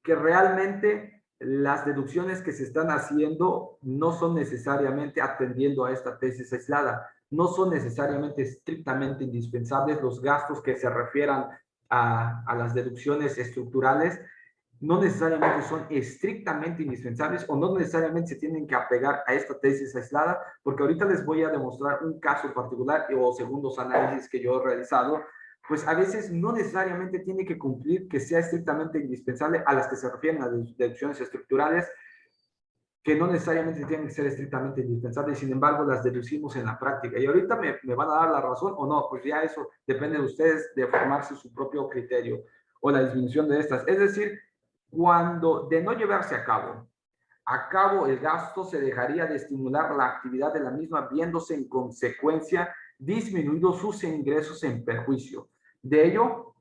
que realmente las deducciones que se están haciendo no son necesariamente atendiendo a esta tesis aislada, no son necesariamente estrictamente indispensables los gastos que se refieran a las deducciones estructurales, no necesariamente son estrictamente indispensables o no necesariamente se tienen que apegar a esta tesis aislada, porque ahorita les voy a demostrar un caso particular o según los análisis que yo he realizado, pues a veces no necesariamente tiene que cumplir que sea estrictamente indispensable a las que se refieren a deducciones estructurales, que no necesariamente tienen que ser estrictamente indispensables, sin embargo las deducimos en la práctica. Y ahorita me van a dar la razón o no, pues ya eso depende de ustedes de formarse su propio criterio o la disminución de estas. Es decir, cuando de no llevarse a cabo el gasto, se dejaría de estimular la actividad de la misma, viéndose en consecuencia disminuidos sus ingresos en perjuicio. De ello,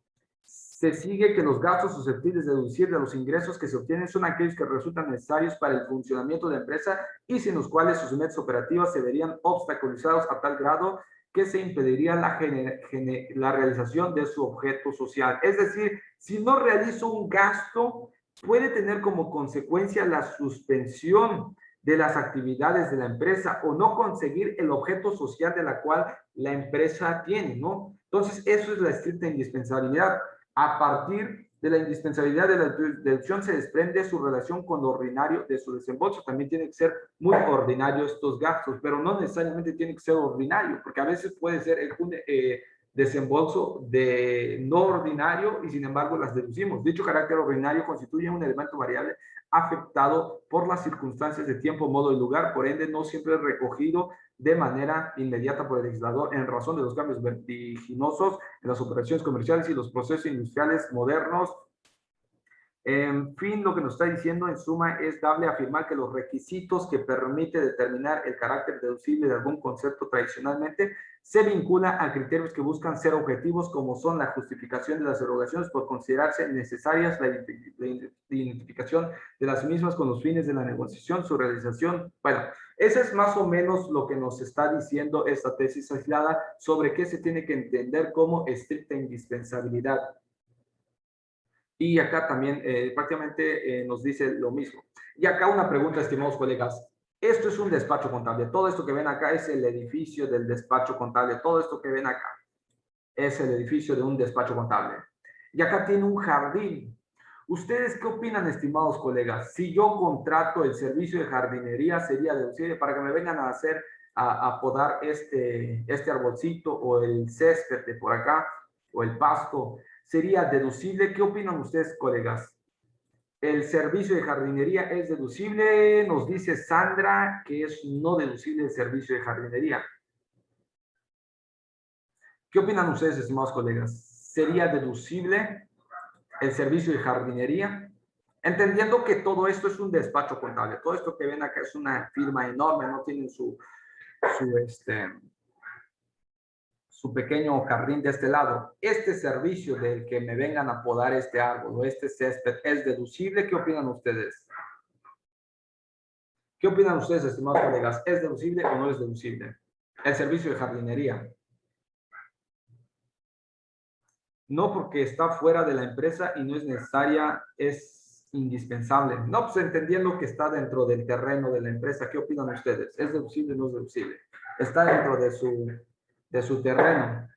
se sigue que los gastos susceptibles de deducir de los ingresos que se obtienen son aquellos que resultan necesarios para el funcionamiento de la empresa y sin los cuales sus metas operativas se verían obstaculizados a tal grado que se impediría la realización de su objeto social. Es decir, si no realizo un gasto, puede tener como consecuencia la suspensión de las actividades de la empresa o no conseguir el objeto social de la cual la empresa tiene, ¿no? Entonces, eso es la estricta indispensabilidad. A partir de la indispensabilidad de la deducción se desprende su relación con lo ordinario de su desembolso. También tiene que ser muy ordinario estos gastos, pero no necesariamente tiene que ser ordinario, porque a veces puede ser un desembolso de no ordinario y sin embargo las deducimos. Dicho carácter ordinario constituye un elemento variable afectado por las circunstancias de tiempo, modo y lugar, por ende no siempre es recogido de manera inmediata por el legislador en razón de los cambios vertiginosos en las operaciones comerciales y los procesos industriales modernos. En fin, lo que nos está diciendo en suma es dable a afirmar que los requisitos que permite determinar el carácter deducible de algún concepto tradicionalmente se vincula a criterios que buscan ser objetivos, como son la justificación de las erogaciones por considerarse necesarias, la identificación de las mismas con los fines de la negociación, su realización. Bueno, ese es más o menos lo que nos está diciendo esta tesis aislada sobre qué se tiene que entender como estricta indispensabilidad. Y acá también prácticamente nos dice lo mismo. Y acá una pregunta, estimados colegas. Esto es un despacho contable. Todo esto que ven acá es el edificio del despacho contable. Todo esto que ven acá es el edificio de un despacho contable. Y acá tiene un jardín. ¿Ustedes qué opinan, estimados colegas? Si yo contrato el servicio de jardinería, sería deducible para que me vengan a hacer, a podar este arbolcito o el césped de por acá o el pasto, ¿sería deducible? ¿Qué opinan ustedes, colegas? ¿El servicio de jardinería es deducible? Nos dice Sandra que es no deducible el servicio de jardinería. ¿Qué opinan ustedes, estimados colegas? ¿Sería deducible el servicio de jardinería? Entendiendo que todo esto es un despacho contable. Todo esto que ven acá es una firma enorme, no tienen su su pequeño jardín de este lado. Este servicio del que me vengan a podar este árbol o este césped es deducible. ¿Qué opinan ustedes? ¿Qué opinan ustedes, estimados colegas? ¿Es deducible o no es deducible? El servicio de jardinería. No porque está fuera de la empresa y no es necesaria, es indispensable. No, pues entendiendo que está dentro del terreno de la empresa, ¿qué opinan ustedes? ¿Es deducible o no es deducible? Está dentro de su terreno.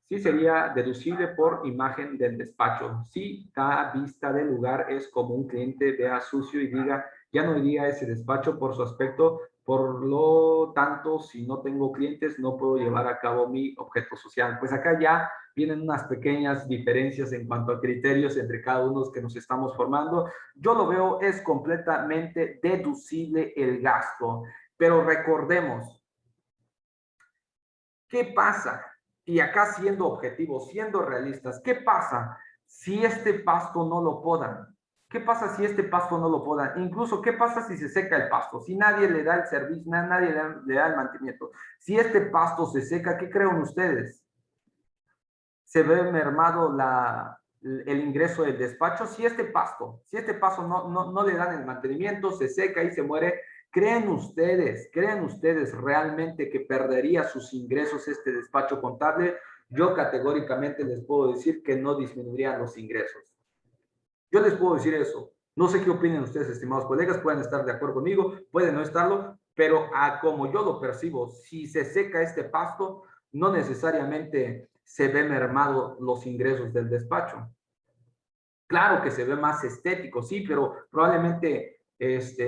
Sí sería deducible por imagen del despacho. Si da vista del lugar es como un cliente vea sucio y diga, ya no iría a ese despacho por su aspecto, por lo tanto, si no tengo clientes, no puedo llevar a cabo mi objeto social. Pues acá ya vienen unas pequeñas diferencias en cuanto a criterios entre cada uno que nos estamos formando. Yo lo veo, es completamente deducible el gasto, pero recordemos, ¿qué pasa? Y acá siendo objetivos, siendo realistas, ¿qué pasa si este pasto no lo podan? ¿Qué pasa si este pasto no lo podan? Incluso, ¿qué pasa si se seca el pasto? Si nadie le da el servicio, nadie le da el mantenimiento. Si este pasto se seca, ¿qué creen ustedes? ¿Se ve mermado el ingreso del despacho? Si este pasto no le dan el mantenimiento, se seca y se muere, creen ustedes realmente que perdería sus ingresos este despacho contable? Yo categóricamente les puedo decir que no disminuirían los ingresos. Yo les puedo decir eso. No sé qué opinen ustedes, estimados colegas, pueden estar de acuerdo conmigo, pueden no estarlo, pero como yo lo percibo, si se seca este pasto, no necesariamente se ve mermado los ingresos del despacho. Claro que se ve más estético, sí, pero probablemente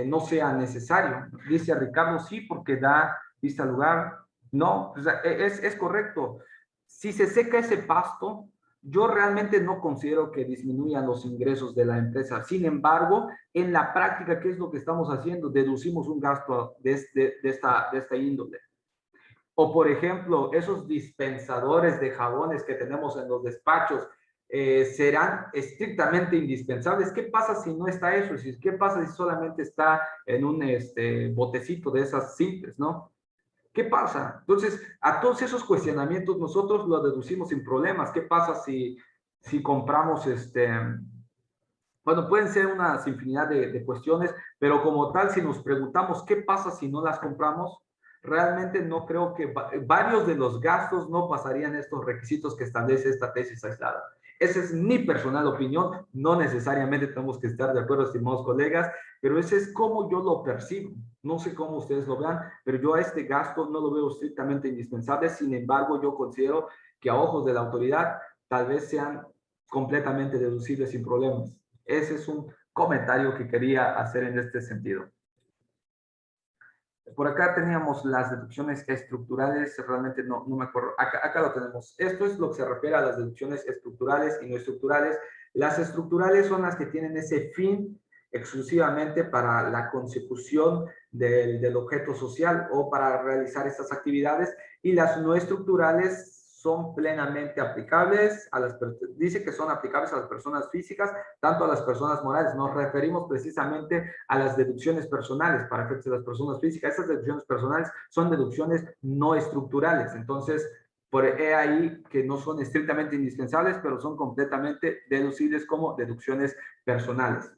no sea necesario. Dice Ricardo, sí, porque da vista al lugar. No, o sea, es correcto. Si se seca ese pasto, yo realmente no considero que disminuyan los ingresos de la empresa. Sin embargo, en la práctica, ¿qué es lo que estamos haciendo? Deducimos un gasto de esta índole. O, por ejemplo, esos dispensadores de jabones que tenemos en los despachos, serán estrictamente indispensables. ¿Qué pasa si no está eso? ¿Qué pasa si solamente está en un botecito de esas simples, no? ¿Qué pasa? Entonces, a todos esos cuestionamientos nosotros los deducimos sin problemas. ¿Qué pasa si compramos bueno, pueden ser una infinidad de cuestiones, pero como tal, si nos preguntamos qué pasa si no las compramos, realmente no creo que varios de los gastos no pasarían estos requisitos que establece esta tesis aislada. Esa es mi personal opinión, no necesariamente tenemos que estar de acuerdo, estimados colegas, pero ese es como yo lo percibo. No sé cómo ustedes lo vean, pero yo a este gasto no lo veo estrictamente indispensable. Sin embargo, yo considero que a ojos de la autoridad tal vez sean completamente deducibles sin problemas. Ese es un comentario que quería hacer en este sentido. Por acá teníamos las deducciones estructurales, realmente no me acuerdo, acá lo tenemos. Esto es lo que se refiere a las deducciones estructurales y no estructurales. Las estructurales son las que tienen ese fin exclusivamente para la consecución del objeto social o para realizar estas actividades, y las no estructurales son plenamente aplicables dice que son aplicables a las personas físicas, tanto a las personas morales. Nos referimos precisamente a las deducciones personales para efectos de las personas físicas. Estas deducciones personales son deducciones no estructurales. Entonces, por ahí que no son estrictamente indispensables, pero son completamente deducibles como deducciones personales.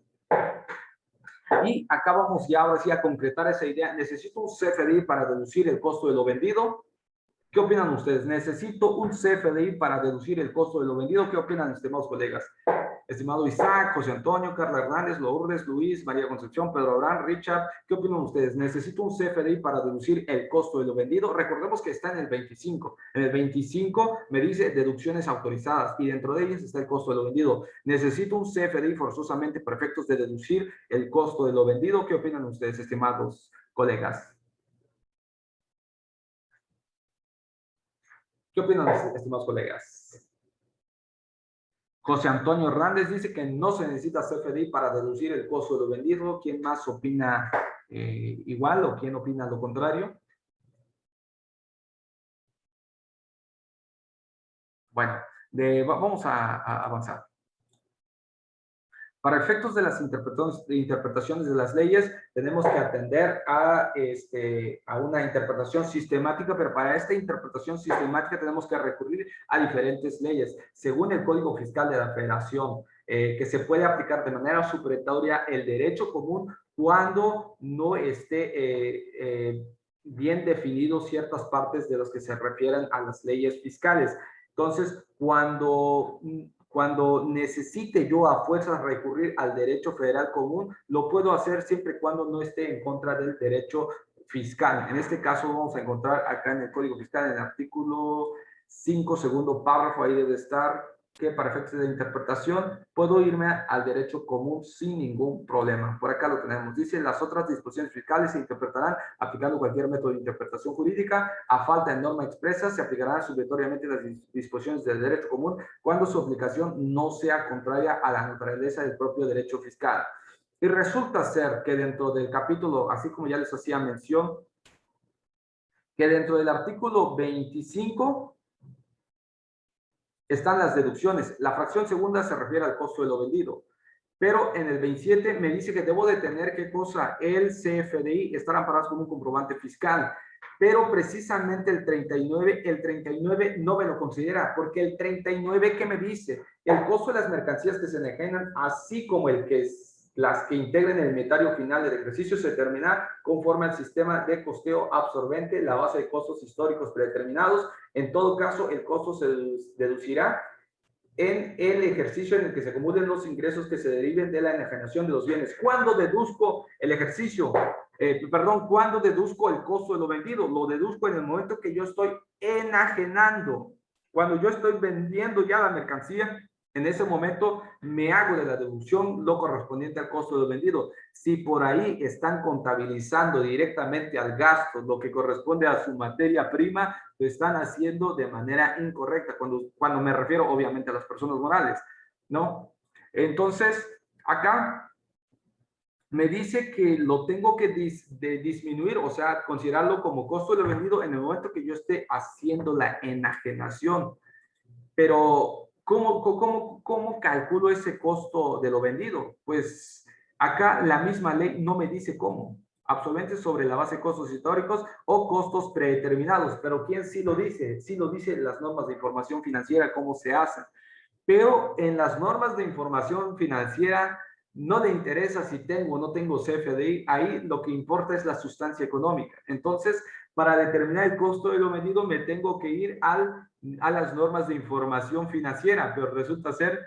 Y acá vamos ya ahora sí a concretar esa idea. Necesito un CFDI para deducir el costo de lo vendido. ¿Qué opinan ustedes? ¿Necesito un CFDI para deducir el costo de lo vendido? ¿Qué opinan, estimados colegas? Estimado Isaac, José Antonio, Carla Hernández, Lourdes, Luis, María Concepción, Pedro Abraham, Richard, ¿qué opinan ustedes? ¿Necesito un CFDI para deducir el costo de lo vendido? Recordemos que está en el 25. En el 25 me dice deducciones autorizadas y dentro de ellas está el costo de lo vendido. ¿Necesito un CFDI forzosamente para efectos de deducir el costo de lo vendido? ¿Qué opinan ustedes, estimados colegas? ¿Qué opinan, estimados colegas? José Antonio Hernández dice que no se necesita CFDI para deducir el costo de lo vendido. ¿Quién más opina igual o quién opina lo contrario? Bueno, vamos a avanzar. Para efectos de las interpretaciones de las leyes, tenemos que atender a una interpretación sistemática, pero para esta interpretación sistemática tenemos que recurrir a diferentes leyes. Según el Código Fiscal de la Federación, que se puede aplicar de manera supletoria el derecho común cuando no esté bien definido ciertas partes de los que se refieren a las leyes fiscales. Entonces, cuando necesite yo a fuerzas recurrir al derecho federal común, lo puedo hacer siempre y cuando no esté en contra del derecho fiscal. En este caso vamos a encontrar acá en el Código Fiscal, en el artículo 5, segundo párrafo, ahí debe estar, que para efectos de interpretación puedo irme al derecho común sin ningún problema. Por acá lo tenemos. Dice, las otras disposiciones fiscales se interpretarán aplicando cualquier método de interpretación jurídica. A falta de norma expresa, se aplicarán supletoriamente las disposiciones del derecho común cuando su aplicación no sea contraria a la naturaleza del propio derecho fiscal. Y resulta ser que dentro del capítulo, así como ya les hacía mención, que dentro del artículo 25 están las deducciones. La fracción segunda se refiere al costo de lo vendido. Pero en el 27 me dice que debo de tener, ¿qué cosa? El CFDI, estar amparados con un comprobante fiscal. Pero precisamente el 39 no me lo considera, porque el 39, ¿qué me dice? El costo de las mercancías que se enajenan, así como las que integren el inventario final del ejercicio, se determina conforme al sistema de costeo absorbente, la base de costos históricos predeterminados. En todo caso, el costo se deducirá en el ejercicio en el que se acumulen los ingresos que se deriven de la enajenación de los bienes. ¿Cuándo deduzco el ejercicio? ¿Cuándo deduzco el costo de lo vendido? Lo deduzco en el momento que yo estoy enajenando. Cuando yo estoy vendiendo ya la mercancía, en ese momento me hago de la deducción lo correspondiente al costo de lo vendido. Si por ahí están contabilizando directamente al gasto lo que corresponde a su materia prima, lo están haciendo de manera incorrecta, cuando me refiero obviamente a las personas morales, ¿no? Entonces, acá me dice que lo tengo que disminuir, o sea, considerarlo como costo de lo vendido en el momento que yo esté haciendo la enajenación. Pero, ¿cómo calculo ese costo de lo vendido? Pues acá la misma ley no me dice cómo. Absolutamente sobre la base de costos históricos o costos predeterminados. Pero ¿quién sí lo dice? Sí lo dicen las normas de información financiera, cómo se hacen. Pero en las normas de información financiera no le interesa si tengo o no tengo CFDI, ahí lo que importa es la sustancia económica. Entonces, para determinar el costo de lo vendido me tengo que ir a las normas de información financiera, pero resulta ser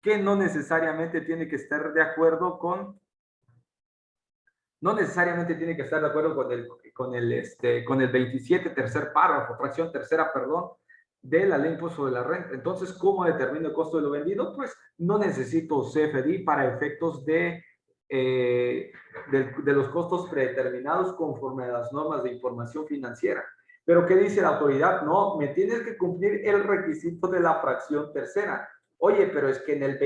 que no necesariamente tiene que estar de acuerdo con, no necesariamente tiene que estar de acuerdo con el 27 tercer párrafo, fracción tercera, perdón, de la ley impuesto de la renta. Entonces, ¿cómo determino el costo de lo vendido? Pues no necesito CFDI para efectos de los costos predeterminados conforme a las normas de información financiera. Pero ¿qué dice la autoridad? No, me tienes que cumplir el requisito de la fracción tercera. Oye, pero es que en el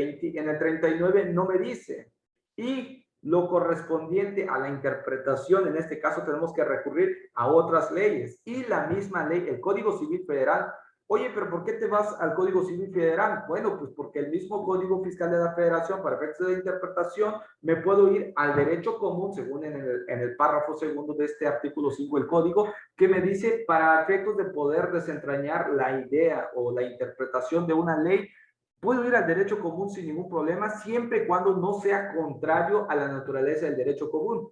39 no me dice. Y lo correspondiente a la interpretación, en este caso tenemos que recurrir a otras leyes. Y la misma ley, el Código Civil Federal. Oye, pero ¿por qué te vas al Código Civil Federal? Bueno, pues porque el mismo Código Fiscal de la Federación, para efectos de interpretación, me puedo ir al derecho común, según en el párrafo segundo de este artículo 5 del Código, que me dice, para efectos de poder desentrañar la idea o la interpretación de una ley, puedo ir al derecho común sin ningún problema, siempre y cuando no sea contrario a la naturaleza del derecho común.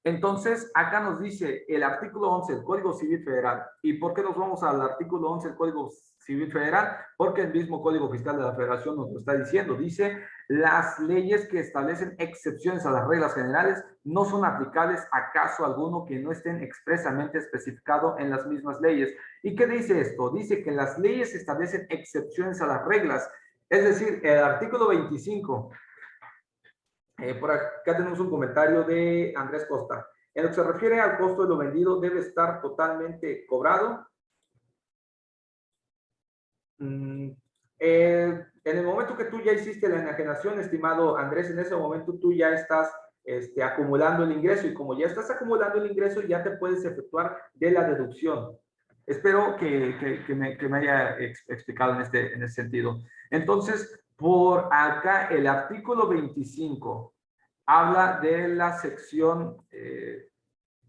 Entonces, acá nos dice el artículo 11 del Código Civil Federal. ¿Y por qué nos vamos al artículo 11 del Código Civil Federal? Porque el mismo Código Fiscal de la Federación nos lo está diciendo. Dice, las leyes que establecen excepciones a las reglas generales no son aplicables a caso alguno que no estén expresamente especificados en las mismas leyes. ¿Y qué dice esto? Dice que las leyes establecen excepciones a las reglas. Es decir, el artículo 25... por acá tenemos un comentario de Andrés Costa. En lo que se refiere al costo de lo vendido, debe estar totalmente cobrado. En el momento que tú ya hiciste la enajenación, estimado Andrés, en ese momento tú ya estás acumulando el ingreso, y como ya estás acumulando el ingreso, ya te puedes efectuar de la deducción. Espero que me haya explicado en ese sentido. Entonces, Por acá, el artículo 25 habla de la sección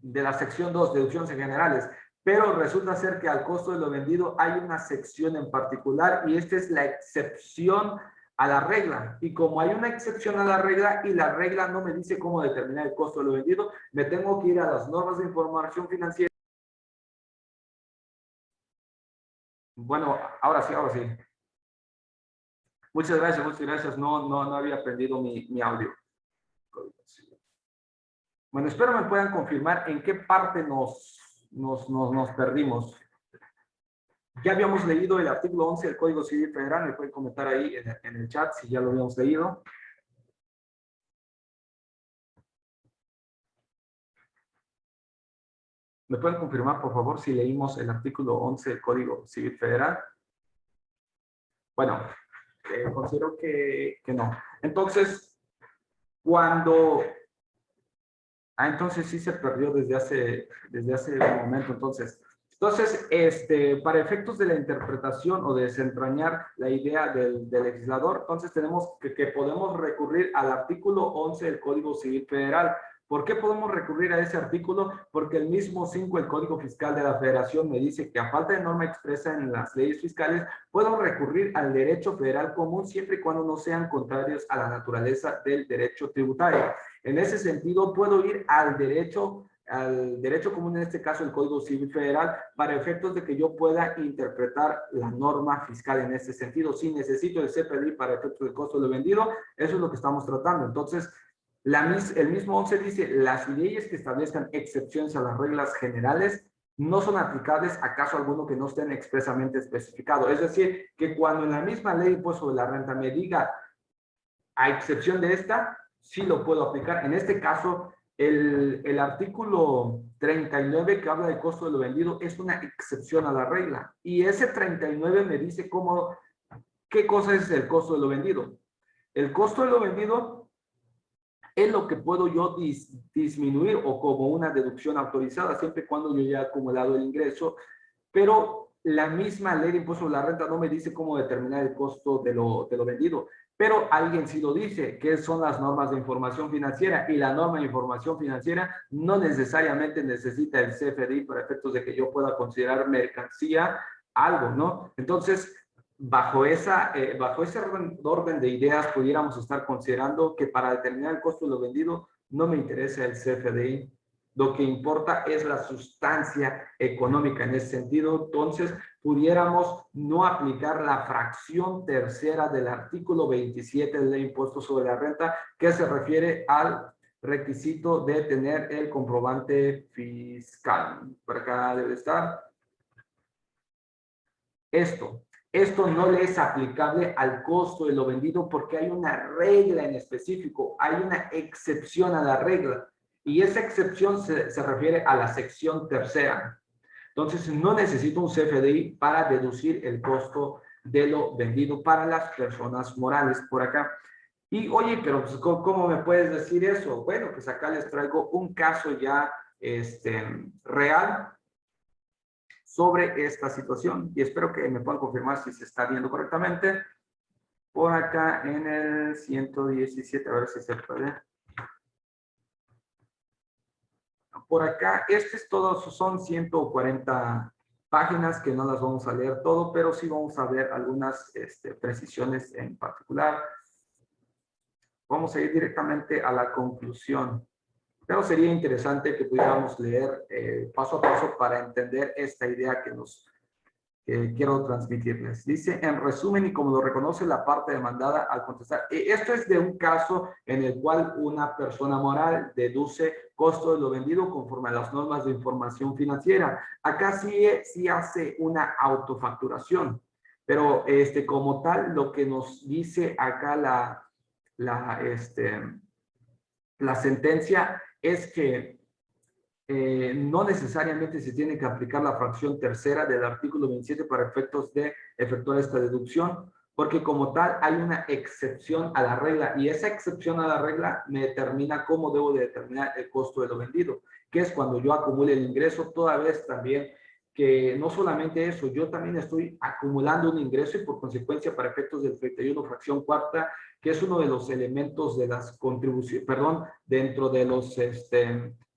2, deducciones generales, pero resulta ser que al costo de lo vendido hay una sección en particular y esta es la excepción a la regla. Y como hay una excepción a la regla y la regla no me dice cómo determinar el costo de lo vendido, me tengo que ir a las normas de información financiera. Bueno, ahora sí, ahora sí. Muchas gracias, muchas gracias. No había prendido mi audio. Bueno, espero me puedan confirmar en qué parte nos perdimos. Ya habíamos leído el artículo 11 del Código Civil Federal. Me pueden comentar ahí en el chat si ya lo habíamos leído. ¿Me pueden confirmar, por favor, si leímos el artículo 11 del Código Civil Federal? Bueno, considero que no. Entonces, cuando... entonces sí se perdió desde hace un momento. Entonces, para efectos de la interpretación o de desentrañar la idea del legislador, entonces tenemos que podemos recurrir al artículo 11 del Código Civil Federal. ¿Por qué podemos recurrir a ese artículo? Porque el mismo 5 del Código Fiscal de la Federación me dice que a falta de norma expresa en las leyes fiscales, puedo recurrir al derecho federal común siempre y cuando no sean contrarios a la naturaleza del derecho tributario. En ese sentido, puedo ir al derecho común, en este caso el Código Civil Federal, para efectos de que yo pueda interpretar la norma fiscal en ese sentido. Si necesito el CFDI para efectos del costo de lo vendido, eso es lo que estamos tratando. Entonces, el mismo 11 dice, las leyes que establezcan excepciones a las reglas generales no son aplicables a caso alguno que no estén expresamente especificado. Es decir, que cuando en la misma ley de impuesto de la renta me diga, a excepción de esta, sí lo puedo aplicar. En este caso, el artículo 39 que habla del costo de lo vendido es una excepción a la regla. Y ese 39 me dice qué cosa es el costo de lo vendido. El costo de lo vendido es lo que puedo yo disminuir o como una deducción autorizada, siempre y cuando yo ya he acumulado el ingreso, pero la misma ley de impuesto sobre la renta no me dice cómo determinar el costo de lo vendido, pero alguien sí lo dice, que son las normas de información financiera, y la norma de información financiera no necesariamente necesita el CFDI para efectos de que yo pueda considerar mercancía algo, ¿no? Entonces, bajo ese orden de ideas, pudiéramos estar considerando que para determinar el costo de lo vendido no me interesa el CFDI. Lo que importa es la sustancia económica en ese sentido. Entonces, pudiéramos no aplicar la fracción tercera del artículo 27 de la Ley de Impuestos sobre la Renta, que se refiere al requisito de tener el comprobante fiscal. Por acá debe estar. Esto no le es aplicable al costo de lo vendido porque hay una regla en específico, hay una excepción a la regla, y esa excepción se refiere a la sección tercera. Entonces, no necesito un CFDI para deducir el costo de lo vendido para las personas morales por acá. Y oye, pero pues, ¿cómo me puedes decir eso? Bueno, pues acá les traigo un caso ya real sobre esta situación y espero que me puedan confirmar si se está viendo correctamente. Por acá en el 117, a ver si se puede. Por acá, son 140 páginas que no las vamos a leer todo, pero sí vamos a ver algunas precisiones en particular. Vamos a ir directamente a la conclusión. Pero sería interesante que pudiéramos leer paso a paso para entender esta idea que quiero transmitirles. Dice, en resumen, y como lo reconoce la parte demandada al contestar, esto es de un caso en el cual una persona moral deduce costo de lo vendido conforme a las normas de información financiera. Acá sí hace una autofacturación, pero como tal, lo que nos dice acá la sentencia es que no necesariamente se tiene que aplicar la fracción tercera del artículo 27 para efectos de efectuar esta deducción, porque como tal hay una excepción a la regla y esa excepción a la regla me determina cómo debo de determinar el costo de lo vendido, que es cuando yo acumule el ingreso, toda vez también que no solamente eso, yo también estoy acumulando un ingreso y por consecuencia para efectos del 31 fracción cuarta, que es uno de los elementos de las contribuciones, perdón, dentro de los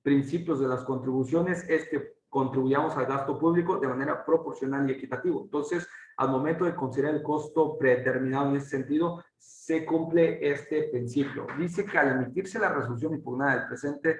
principios de las contribuciones es que contribuyamos al gasto público de manera proporcional y equitativa. Entonces, al momento de considerar el costo predeterminado en ese sentido, se cumple este principio. Dice que al emitirse la resolución impugnada del presente,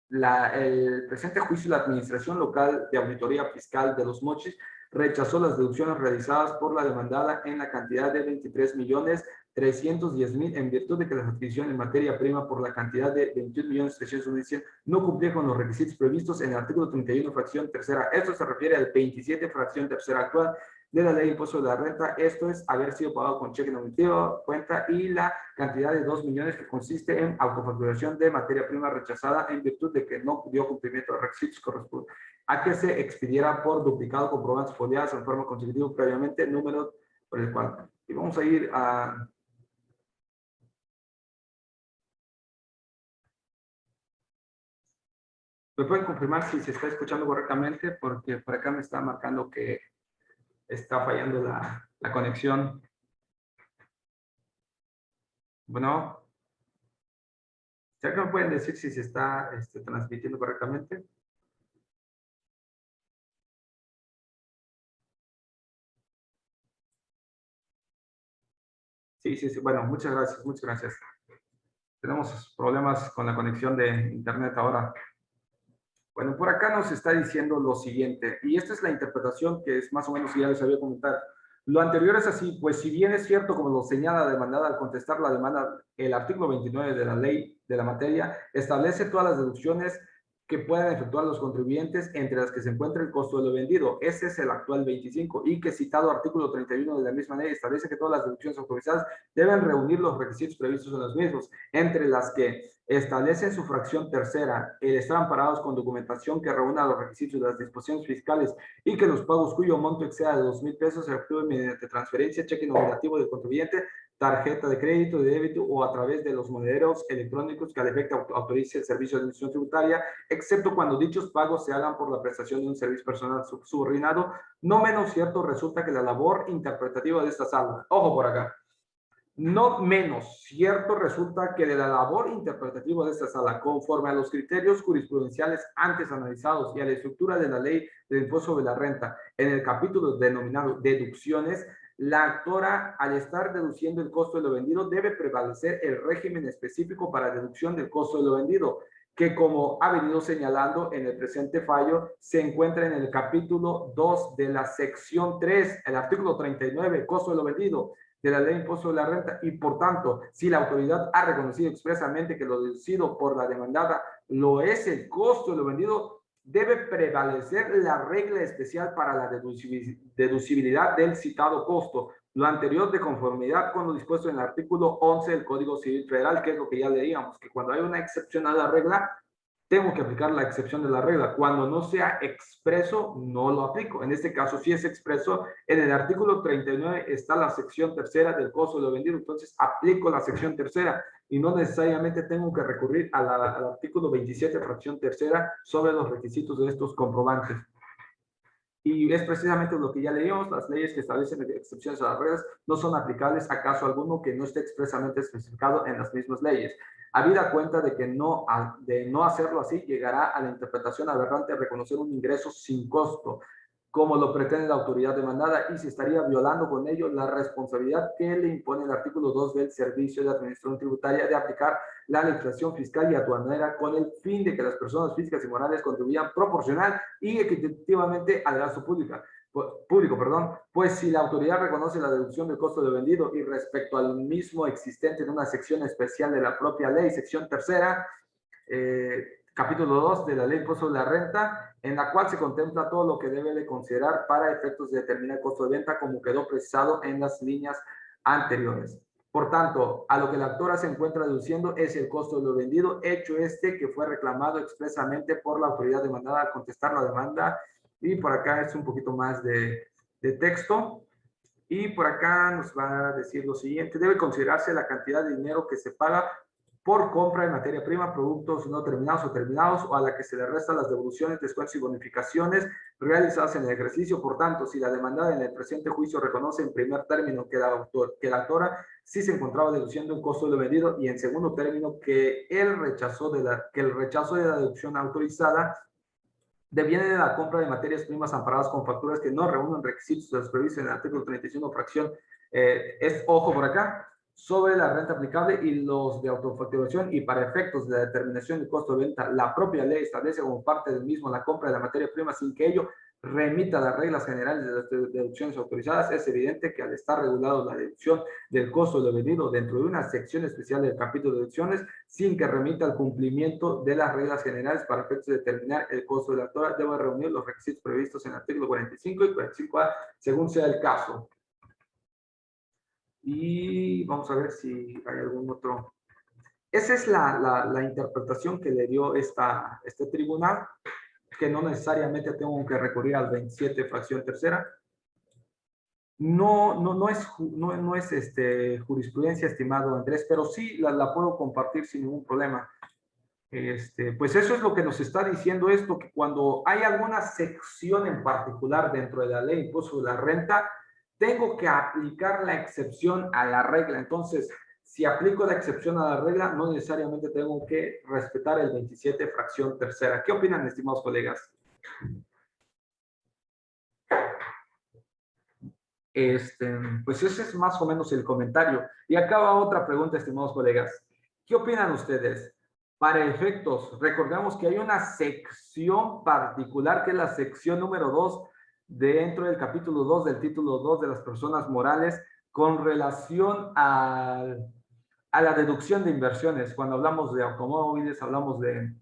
el presente juicio, la Administración Local de Auditoría Fiscal de Los Mochis rechazó las deducciones realizadas por la demandada en la cantidad de 23.310.000 en virtud de que la adquisición en materia prima por la cantidad de 21.300.000 no cumplía con los requisitos previstos en el artículo 31, fracción tercera. Esto se refiere al 27, fracción tercera actual de la ley de impuesto de la renta, esto es haber sido pagado con cheque nominativo, cuenta y la cantidad de 2 millones que consiste en autofacturación de materia prima rechazada en virtud de que no dio cumplimiento de requisitos correspondientes a que se expidiera por duplicado comprobantes foliados en forma consecutiva previamente, número por el cual. Y vamos a ir a... ¿Me pueden confirmar si se está escuchando correctamente? Porque por acá me está marcando que está fallando la conexión. Bueno, ¿será que me pueden decir si se está transmitiendo correctamente? Sí, sí, sí. Bueno, muchas gracias, muchas gracias. Tenemos problemas con la conexión de internet ahora. Bueno, por acá nos está diciendo lo siguiente, y esta es la interpretación que es más o menos, ya les había comentado. Lo anterior es así, pues si bien es cierto, como lo señala la demandada al contestar la demanda, el artículo 29 de la ley de la materia establece todas las deducciones que puedan efectuar los contribuyentes, entre las que se encuentra el costo de lo vendido. Ese es el actual 25, y que citado artículo 31 de la misma ley establece que todas las deducciones autorizadas deben reunir los requisitos previstos en los mismos, entre las que establece en su fracción tercera el estar amparados con documentación que reúna los requisitos de las disposiciones fiscales y que los pagos cuyo monto exceda de 2,000 pesos se efectúen mediante transferencia, cheque nominativo del contribuyente, tarjeta de crédito, de débito o a través de los monederos electrónicos que al efecto autorice el servicio de administración tributaria, excepto cuando dichos pagos se hagan por la prestación de un servicio personal subordinado. No menos cierto resulta que la labor interpretativa de esta sala, ojo por acá, no menos cierto resulta que de la labor interpretativa de esta sala, conforme a los criterios jurisprudenciales antes analizados y a la estructura de la ley del impuesto sobre la renta, en el capítulo denominado deducciones, la actora, al estar deduciendo el costo de lo vendido, debe prevalecer el régimen específico para deducción del costo de lo vendido, que como ha venido señalando en el presente fallo, se encuentra en el capítulo 2 de la sección 3, el artículo 39, costo de lo vendido, de la ley de impuesto de la renta, y por tanto, si la autoridad ha reconocido expresamente que lo deducido por la demandada lo es el costo de lo vendido, debe prevalecer la regla especial para la deducibilidad del citado costo, lo anterior de conformidad con lo dispuesto en el artículo 11 del Código Civil Federal, que es lo que ya leíamos, que cuando hay una excepción a la regla, tengo que aplicar la excepción de la regla. Cuando no sea expreso, no lo aplico. En este caso, si es expreso, en el artículo 39 está la sección tercera del costo de lo vendido. Entonces, aplico la sección tercera y no necesariamente tengo que recurrir al artículo 27, fracción tercera, sobre los requisitos de estos comprobantes. Y es precisamente lo que ya leímos, las leyes que establecen excepciones a las reglas no son aplicables a caso alguno que no esté expresamente especificado en las mismas leyes. Habida cuenta de que de no hacerlo así, llegará a la interpretación aberrante de reconocer un ingreso sin costo, como lo pretende la autoridad demandada, y se estaría violando con ello la responsabilidad que le impone el artículo 2 del Servicio de Administración Tributaria de aplicar la legislación fiscal y aduanera con el fin de que las personas físicas y morales contribuyan proporcional y equitativamente al gasto público, pues si la autoridad reconoce la deducción del costo de vendido y respecto al mismo existente en una sección especial de la propia ley, sección tercera, capítulo 2 de la ley de impuesto de la renta, en la cual se contempla todo lo que debe de considerar para efectos de determinar el costo de venta, como quedó precisado en las líneas anteriores. Por tanto, a lo que la autora se encuentra deduciendo es el costo de lo vendido, hecho este que fue reclamado expresamente por la autoridad demandada al contestar la demanda. Y por acá es un poquito más de texto. Y por acá nos va a decir lo siguiente: debe considerarse la cantidad de dinero que se paga por compra de materia prima, productos no terminados o terminados, o a la que se le restan las devoluciones, descuentos y bonificaciones realizadas en el ejercicio. Por tanto, si la demandada en el presente juicio reconoce en primer término que la autora sí se encontraba deduciendo un costo de lo vendido, y en segundo término que el rechazo de la deducción autorizada deviene de la compra de materias primas amparadas con facturas que no reúnen requisitos de los previstos en el artículo 31, fracción, ojo por acá, sobre la renta aplicable y los de autofacturación, y para efectos de la determinación del costo de venta, la propia ley establece como parte del mismo la compra de la materia prima sin que ello remita las reglas generales de las deducciones autorizadas. Es evidente que al estar regulado la deducción del costo de lo vendido dentro de una sección especial del capítulo de deducciones, sin que remita al cumplimiento de las reglas generales para efectos de determinar el costo de la autora, debe reunir los requisitos previstos en el artículo 45 y 45A, según sea el caso. Y vamos a ver si hay algún otro. Esa es la interpretación que le dio este tribunal, que no necesariamente tengo que recurrir al 27 fracción tercera. No es jurisprudencia, estimado Andrés, pero sí la puedo compartir sin ningún problema. Pues eso es lo que nos está diciendo esto, que cuando hay alguna sección en particular dentro de la ley de impuesto de la renta, tengo que aplicar la excepción a la regla. Entonces, si aplico la excepción a la regla, no necesariamente tengo que respetar el 27 fracción tercera. ¿Qué opinan, estimados colegas? Pues ese es más o menos el comentario. Y acá va otra pregunta, estimados colegas. ¿Qué opinan ustedes? Para efectos, recordemos que hay una sección particular que es la sección número 2 dentro del capítulo 2 del título 2 de las personas morales con relación a la deducción de inversiones. Cuando hablamos de automóviles, hablamos de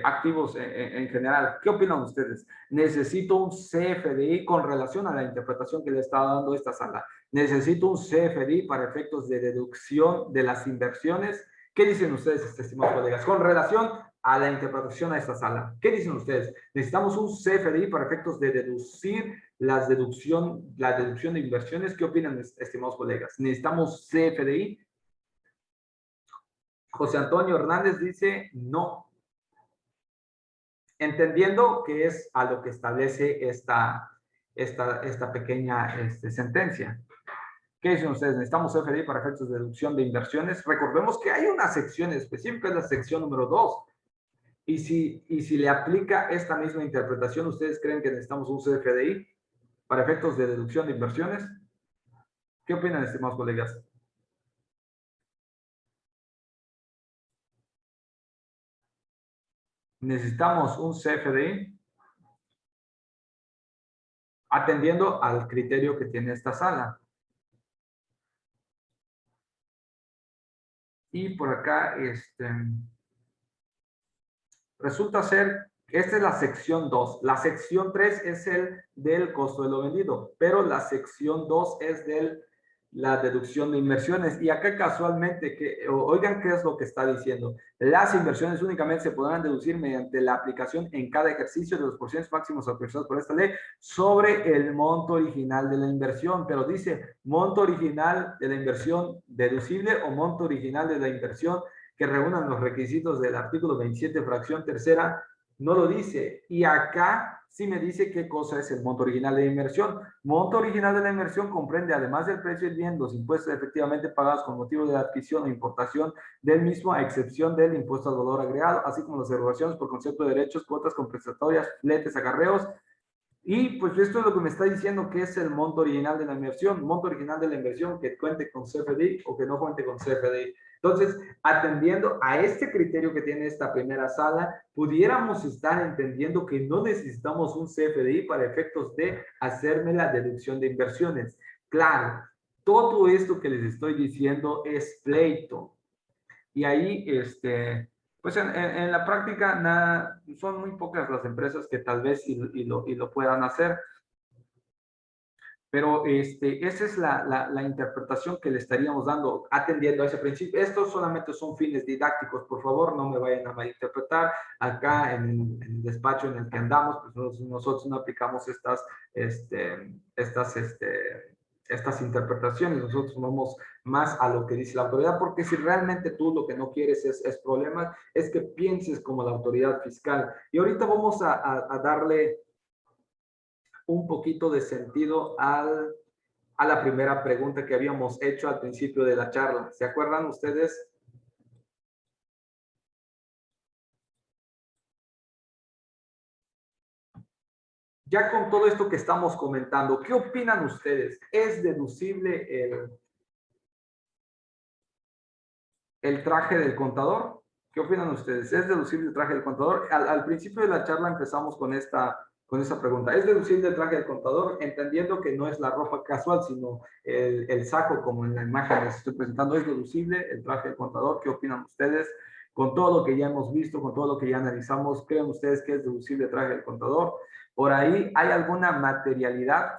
activos en general. ¿Qué opinan ustedes? Necesito un CFDI con relación a la interpretación que le está dando esta sala. Necesito un CFDI para efectos de deducción de las inversiones. ¿Qué dicen ustedes, estimados colegas, con relación a la interpretación a esta sala? ¿Qué dicen ustedes? Necesitamos un CFDI para efectos de deducir la deducción de inversiones. ¿Qué opinan, estimados colegas? ¿Necesitamos CFDI? José Antonio Hernández dice no, entendiendo que es a lo que establece esta pequeña sentencia. ¿Qué dicen ustedes? ¿Necesitamos CFDI para efectos de deducción de inversiones? Recordemos que hay una sección específica, es la sección número 2. Y si le aplica esta misma interpretación, ¿ustedes creen que necesitamos un CFDI para efectos de deducción de inversiones? ¿Qué opinan, estimados colegas? Necesitamos un CFDI atendiendo al criterio que tiene esta sala. Y por acá, resulta ser, esta es la sección 2. La sección 3 es el del costo de lo vendido, pero la sección 2 es de la deducción de inversiones. Y acá casualmente, oigan qué es lo que está diciendo. Las inversiones únicamente se podrán deducir mediante la aplicación en cada ejercicio de los porcentajes máximos autorizados por esta ley sobre el monto original de la inversión. Pero dice monto original de la inversión deducible o monto original de la inversión que reúnan los requisitos del artículo 27, fracción tercera, no lo dice. Y acá sí me dice qué cosa es el monto original de la inversión. Monto original de la inversión comprende, además del precio del bien, los impuestos efectivamente pagados con motivo de la adquisición o importación del mismo, a excepción del impuesto al valor agregado, así como las erogaciones por concepto de derechos, cuotas compensatorias, fletes, acarreos. Y pues esto es lo que me está diciendo que es el monto original de la inversión. Monto original de la inversión que cuente con CFDI o que no cuente con CFDI. Entonces, atendiendo a este criterio que tiene esta primera sala, pudiéramos estar entendiendo que no necesitamos un CFDI para efectos de hacerme la deducción de inversiones. Claro, todo esto que les estoy diciendo es pleito. Y ahí, pues en la práctica son muy pocas las empresas que tal vez y lo puedan hacer. Pero esa es la interpretación que le estaríamos dando, atendiendo a ese principio. Estos solamente son fines didácticos, por favor, no me vayan a malinterpretar. Acá en el despacho en el que andamos, pues nosotros no aplicamos estas estas interpretaciones. Nosotros vamos más a lo que dice la autoridad, porque si realmente tú lo que no quieres es problemas, es que pienses como la autoridad fiscal. Y ahorita vamos a darle un poquito de sentido a la primera pregunta que habíamos hecho al principio de la charla. ¿Se acuerdan ustedes? Ya con todo esto que estamos comentando, ¿qué opinan ustedes? ¿Es deducible el traje del contador? ¿Qué opinan ustedes? ¿Es deducible el traje del contador? Al principio de la charla empezamos con esta pregunta. ¿Es deducible el traje del contador? Entendiendo que no es la ropa casual, sino el saco, como en la imagen les estoy presentando. ¿Es deducible el traje del contador? ¿Qué opinan ustedes? Con todo lo que ya hemos visto, con todo lo que ya analizamos, ¿creen ustedes que es deducible el traje del contador? Por ahí, ¿hay alguna materialidad?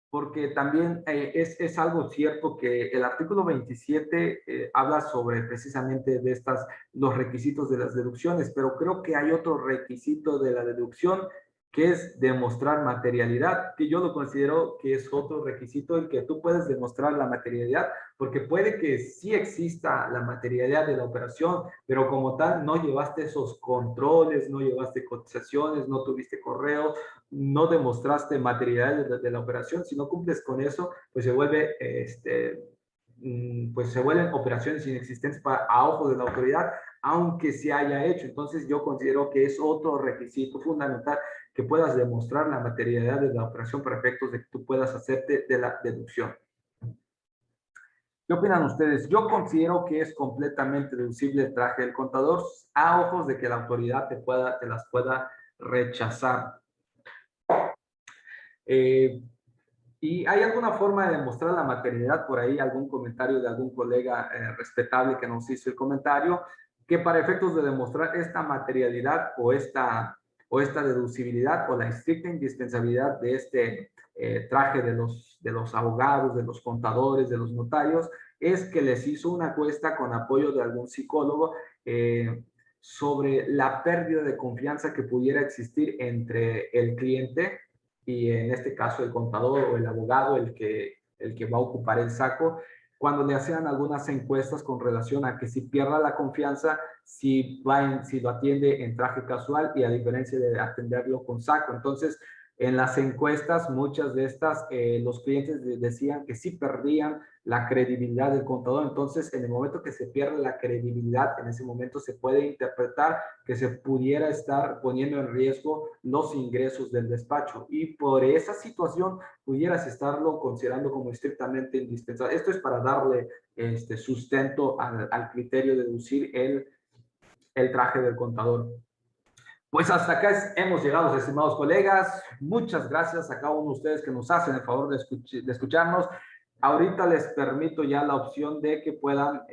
Porque también es algo cierto que el artículo 27 habla sobre precisamente de los requisitos de las deducciones, pero creo que hay otro requisito de la deducción que es demostrar materialidad, que yo lo considero que es otro requisito el que tú puedes demostrar la materialidad, porque puede que sí exista la materialidad de la operación, pero como tal no llevaste esos controles, no llevaste cotizaciones, no tuviste correo, no demostraste materialidad de la operación. Si no cumples con eso, pues se vuelve, pues se vuelven operaciones inexistentes a ojos de la autoridad, aunque se haya hecho. Entonces yo considero que es otro requisito fundamental que puedas demostrar la materialidad de la operación para efectos de que tú puedas hacerte de la deducción. ¿Qué opinan ustedes? Yo considero que es completamente deducible el traje del contador a ojos de que la autoridad te las pueda rechazar. ¿Y hay alguna forma de demostrar la materialidad? Por ahí algún comentario de algún colega respetable que nos hizo el comentario, que para efectos de demostrar esta materialidad o esta deducibilidad o la estricta indispensabilidad de este traje de los abogados, de los contadores, de los notarios, es que les hizo una encuesta con apoyo de algún psicólogo sobre la pérdida de confianza que pudiera existir entre el cliente y en este caso el contador o el abogado, el que va a ocupar el saco, cuando le hacían algunas encuestas con relación a que si pierda la confianza, si lo atiende en traje casual y a diferencia de atenderlo con saco. Entonces, en las encuestas, muchas de estas, los clientes decían que sí perdían la credibilidad del contador. Entonces, en el momento que se pierde la credibilidad, en ese momento se puede interpretar que se pudiera estar poniendo en riesgo los ingresos del despacho. Y por esa situación pudieras estarlo considerando como estrictamente indispensable. Esto es para darle sustento al criterio de deducir el traje del contador. Pues hasta acá hemos llegado, estimados colegas. Muchas gracias a cada uno de ustedes que nos hacen el favor de escucharnos. Ahorita les permito ya la opción de que puedan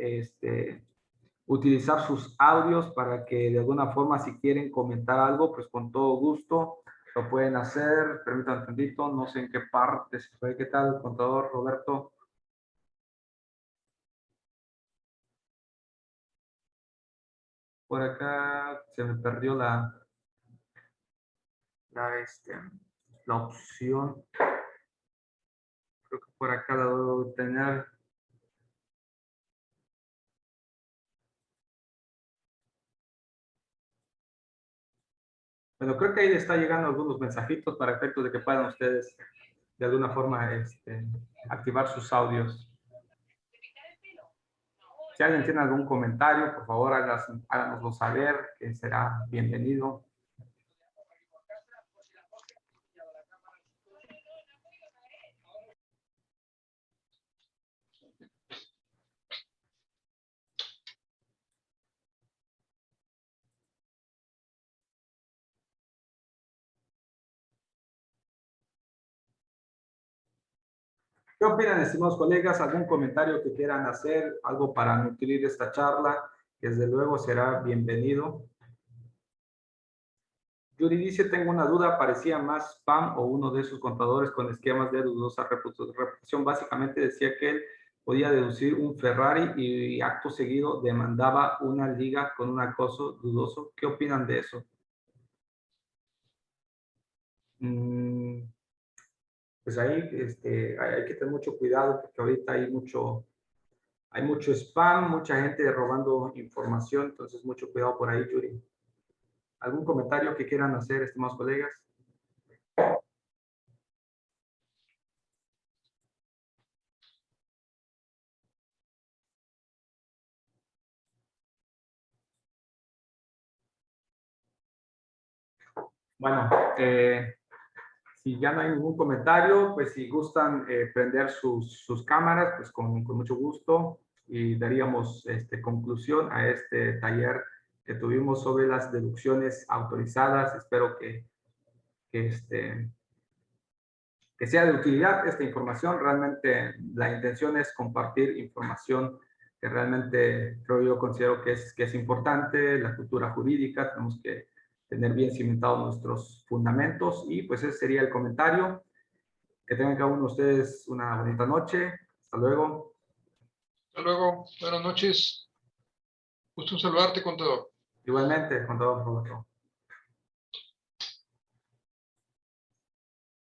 utilizar sus audios para que de alguna forma, si quieren comentar algo, pues con todo gusto lo pueden hacer. Permítanme un tantito, no sé en qué parte se fue. ¿Qué tal, contador Roberto? Por acá se me perdió la, este, la opción. Creo que por acá la debo tener. Bueno, creo que ahí le está llegando algunos mensajitos para efectos de que puedan ustedes de alguna forma activar sus audios. Si alguien tiene algún comentario, por favor háganoslo saber, que será bienvenido. ¿Qué opinan, estimados colegas? ¿Algún comentario que quieran hacer? ¿Algo para nutrir esta charla? Que desde luego será bienvenido. Yuri dice, tengo una duda, parecía más spam o uno de esos contadores con esquemas de dudosa reputación. Básicamente decía que él podía deducir un Ferrari y acto seguido demandaba una liga con un acoso dudoso. ¿Qué opinan de eso? pues ahí hay que tener mucho cuidado porque ahorita hay mucho spam, mucha gente robando información, entonces mucho cuidado por ahí, Yuri. ¿Algún comentario que quieran hacer, estimados colegas? Bueno, si ya no hay ningún comentario, pues si gustan prender sus cámaras, pues con mucho gusto y daríamos conclusión a este taller que tuvimos sobre las deducciones autorizadas. Espero que sea de utilidad esta información. Realmente la intención es compartir información que realmente yo considero que es importante, la cultura jurídica, tenemos que tener bien cimentados nuestros fundamentos y pues ese sería el comentario. Que tengan cada uno de ustedes una bonita noche. Hasta luego. Hasta luego. Buenas noches. Gusto en saludarte, contador. Igualmente, contador Roberto.